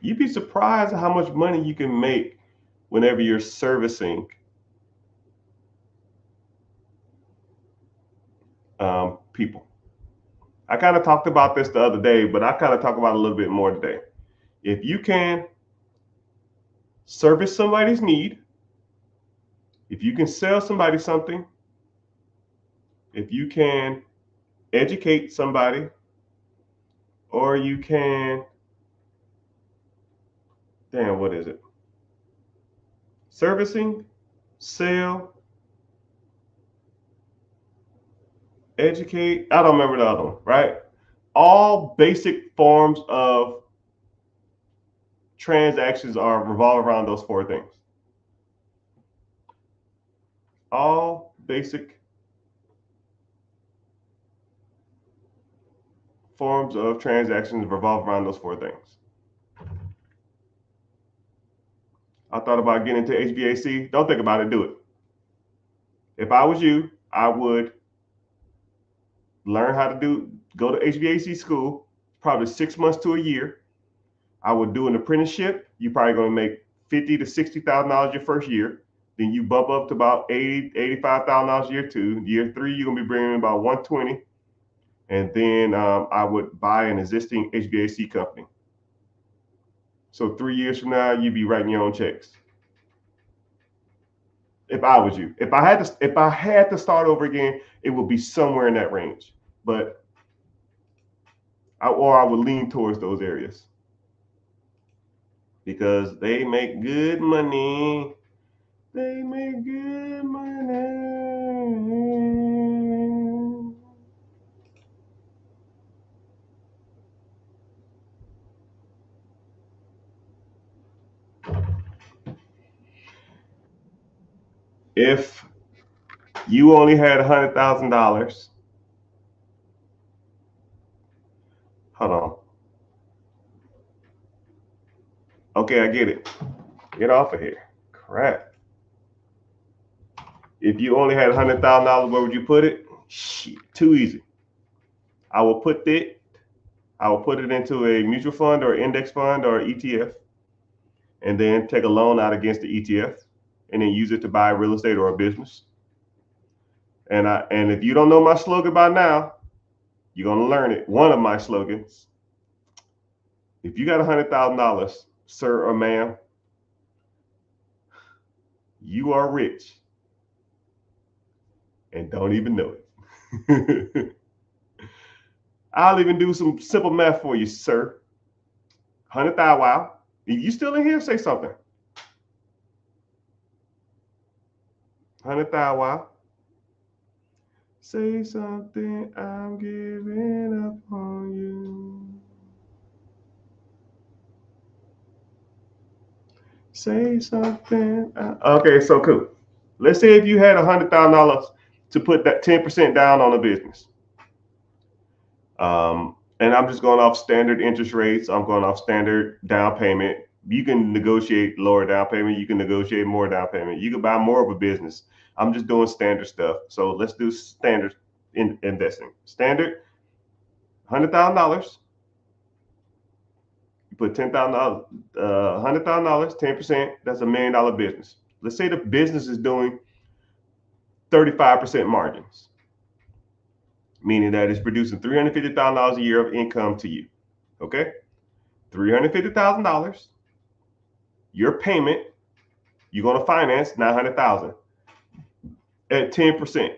S1: You'd be surprised at how much money you can make whenever you're servicing people. I kind of talked about this the other day, but I kind of talk about it a little bit more today. If you can service somebody's need, if you can sell somebody something, if you can educate somebody, or you can, what is it? Servicing, sell, educate. I don't remember the other one, right? All basic forms of transactions revolve around those 4 things. All basic forms of transactions revolve around those 4 things. I thought about getting into HVAC. Don't think about it, do it. If I was you, I would learn how to go to HVAC school, probably 6 months to a year. I would do an apprenticeship. You're probably going to make $50,000 to $60,000 your first year. Then you bump up to about $80,000, $85,000 year 2. Year 3, you're going to be bringing in about $120,000. And then I would buy an existing HVAC company. So 3 years from now, you'd be writing your own checks. If I was you, if I had to start over again, it would be somewhere in that range. But or I would lean towards those areas because they make good money. They make good money. If you only had $100,000, hold on. Okay, I get it. Get off of here. Crap. If you only had $100,000, where would you put it? Shit, too easy. I will put it. I will put it into a mutual fund or index fund or ETF, and then take a loan out against the ETF, and then use it to buy real estate or a business. And if you don't know my slogan by now, you're gonna learn it. One of my slogans: if you got $100,000, sir or ma'am, you are rich and don't even know it. I'll even do some simple math for you, sir. 100,000. Wow. If you still in here, say something. 100,000. Wow. Say something. I'm giving up on you. Say something. Okay, so cool. Let's say if you had $100,000 to put that 10% down on a business. And I'm just going off standard interest rates. I'm going off standard down payment. You can negotiate lower down payment. You can negotiate more down payment. You can buy more of a business. I'm just doing standard stuff. So let's do standard investing. Standard, $100,000. You put $10,000, $100,000, 10%. That's $1 million business. Let's say the business is doing 35% margins, meaning that it's producing $350,000 a year of income to you. Okay, $350,000. Your payment, you're going to finance $900,000 at 10%.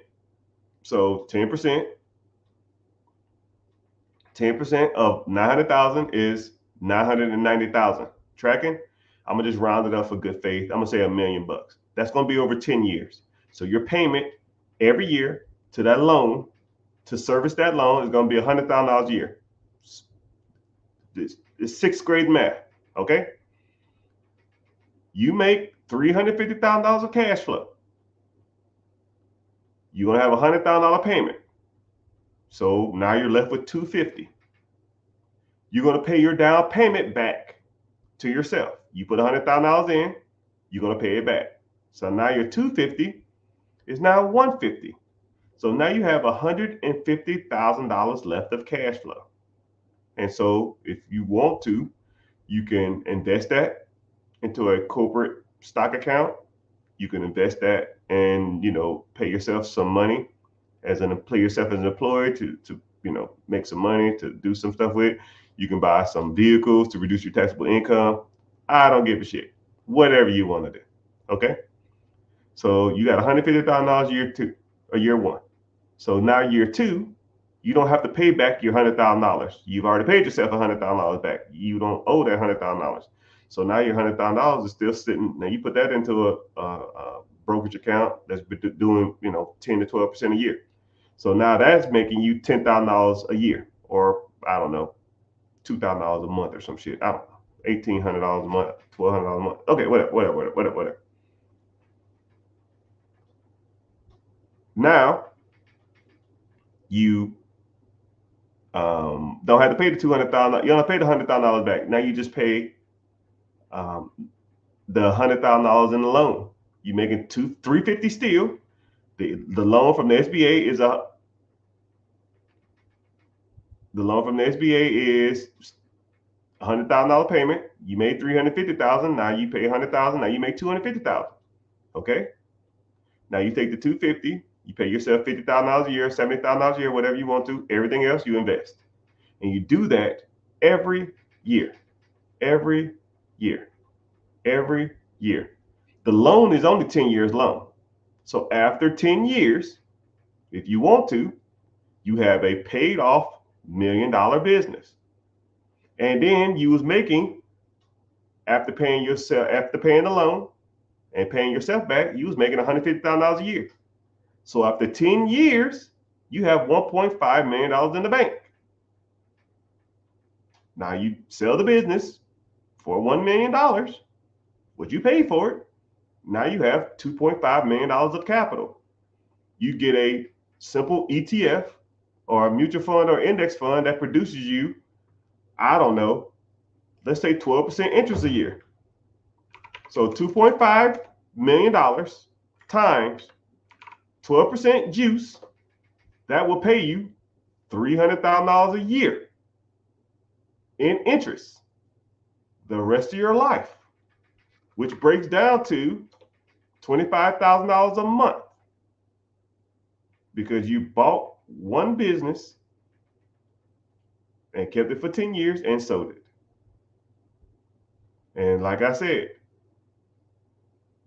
S1: So 10%, 10% of 900,000 is 990,000. Tracking? I'm gonna just round it up for good faith. I'm gonna say $1 million. That's gonna be over 10 years. So your payment every year to that loan, to service that loan, is gonna be $100,000 a year. It's sixth grade math. Okay. You make $350,000 of cash flow. You're gonna have a $100,000 payment. So now you're left with $250,000. You're gonna pay your down payment back to yourself. You put $100,000 in, you're gonna pay it back. So now your $250,000 is now $150,000. So now you have $150,000 left of cash flow. And so if you want to, you can invest that into a corporate stock account. You can invest that and pay yourself some money pay yourself as an employee to make some money to do some stuff with. You can buy some vehicles to reduce your taxable income. I don't give a shit. Whatever you want to do. Okay. So you got $150,000 year one. So now year two, you don't have to pay back your $100,000. You've already paid yourself $100,000 back. You don't owe that $100,000. So now your $100,000 is still sitting. Now you put that into a brokerage account that's doing 10 to 12% a year. So now that's making you $10,000 a year, or I don't know, $2,000 a month or some shit. I don't know, $1,800 a month, $1,200 a month. Okay, whatever. Now you don't have to pay the $200,000. You don't pay the $100,000 back. Now you just pay the $100,000 in the loan. You're making $350 still. The loan from the SBA is the loan from the SBA is $100,000 payment. You made $350,000. Now you pay $100,000. Now you make $250,000. Okay. Now you take the $250,000. You pay yourself $50,000 a year, $70,000 a year, whatever you want to. Everything else you invest, and you do that every year, every year, every year. The loan is only 10 years long. So after 10 years, if you want to, you have a paid off $1 million business. And then you was making, after paying the loan and paying yourself back, you was making $150,000 a year. So after 10 years, you have $1.5 million in the bank. Now you sell the business for $1 million, what you paid for it. Now you have $2.5 million of capital. You get a simple ETF or a mutual fund or index fund that produces you, I don't know, let's say 12% interest a year. So $2.5 million times 12% juice, that will pay you $300,000 a year in interest the rest of your life, which breaks down to $25,000 a month, because you bought one business and kept it for 10 years and sold it. And like I said,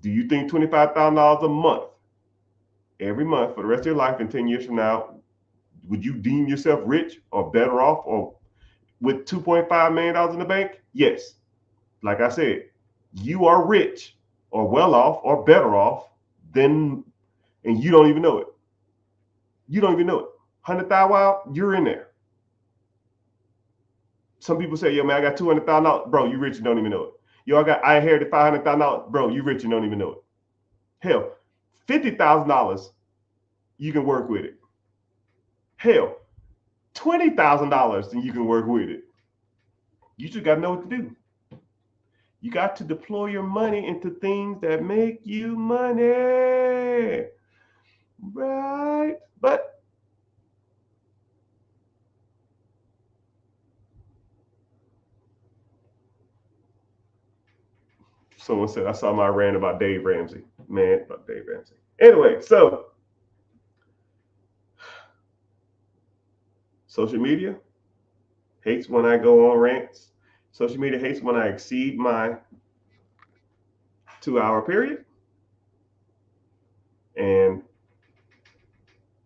S1: do you think $25,000 a month, every month for the rest of your life and 10 years from now, would you deem yourself rich or better off or with $2.5 million in the bank? Yes. Like I said, you are rich or well off or better off than, and you don't even know it. You don't even know it. 100,000 wow, you're in there. Some people say, yo, man, I got $200,000. Bro, you rich and don't even know it. Yo, I inherited $500,000. Bro, you rich and don't even know it. Hell, $50,000, you can work with it. Hell, $20,000 and you can work with it. You just got to know what to do. You got to deploy your money into things that make you money. Right? But someone said, I saw my rant about Dave Ramsey. Man, about Dave Ramsey. Anyway, so social media hates when I go on rants. Social media hates when I exceed my 2-hour period. And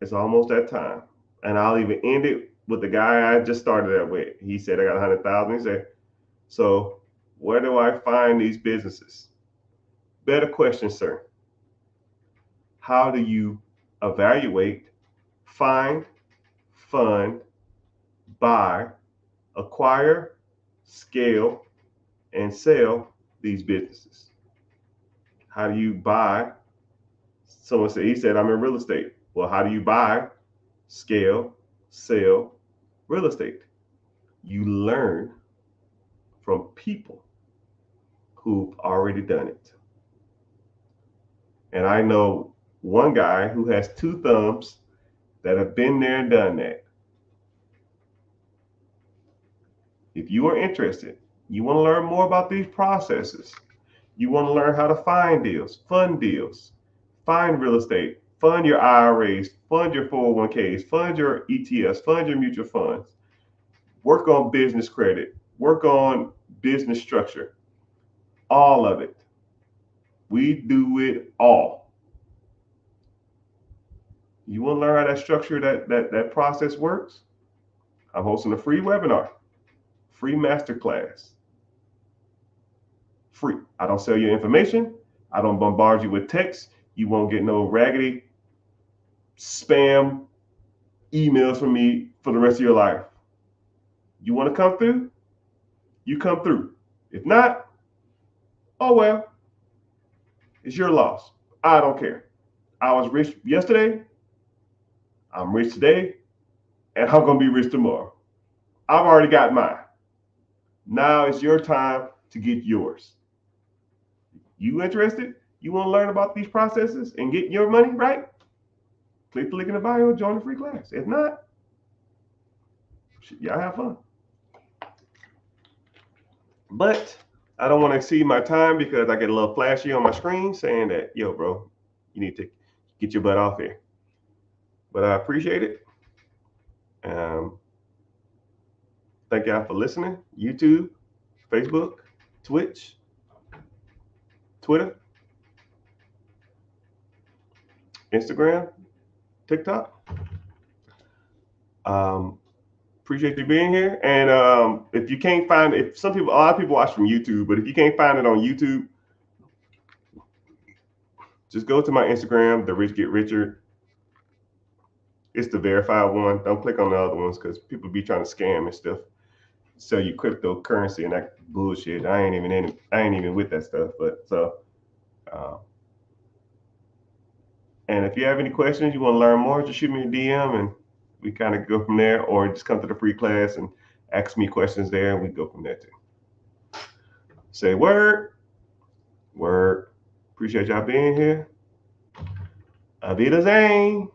S1: it's almost that time. And I'll even end it with the guy I just started that with. He said, I got 100,000. He said, so where do I find these businesses? Better question, sir. How do you evaluate, find, fund, buy, acquire, scale, and sell these businesses? How do you buy? Someone said, he said, I'm in real estate. Well, how do you buy, scale, sell real estate? You learn from people who've already done it. And I know one guy who has 2 thumbs that have been there and done that. If you are interested, you want to learn more about these processes, you want to learn how to find deals, fund real estate, fund your IRAs, fund your 401ks, fund your ETFs, fund your mutual funds, work on business credit, work on business structure, all of it. We do it all. You want to learn how that structure, that process works? I'm hosting a free webinar, free masterclass. Free. I don't sell your information. I don't bombard you with text. You won't get no raggedy spam emails from me for the rest of your life. You want to come through? You come through. If not, oh well, it's your loss. I don't care. I was rich yesterday, I'm rich today, and I'm going to be rich tomorrow. I've already got mine. Now it's your time to get yours. You interested? You want to learn about these processes and get your money right? Click the link in the bio, join the free class. If not, y'all have fun. But I don't want to exceed my time because I get a little flashy on my screen saying that, yo, bro, you need to get your butt off here. But I appreciate it. Thank y'all for listening. YouTube, Facebook, Twitch, Twitter. Instagram, TikTok. Appreciate you being here. And if you can't find it, a lot of people watch from YouTube, but if you can't find it on YouTube, just go to my Instagram, The Rich Get Richer. It's the verified one. Don't click on the other ones because people be trying to scam and stuff, sell you cryptocurrency and that bullshit. I ain't even with that stuff. But so, uh, and if you have any questions, you want to learn more, just shoot me a DM and we kind of go from there, or just come to the free class and ask me questions there, and we go from there too. Say word, word. Appreciate y'all being here. Avida Zane.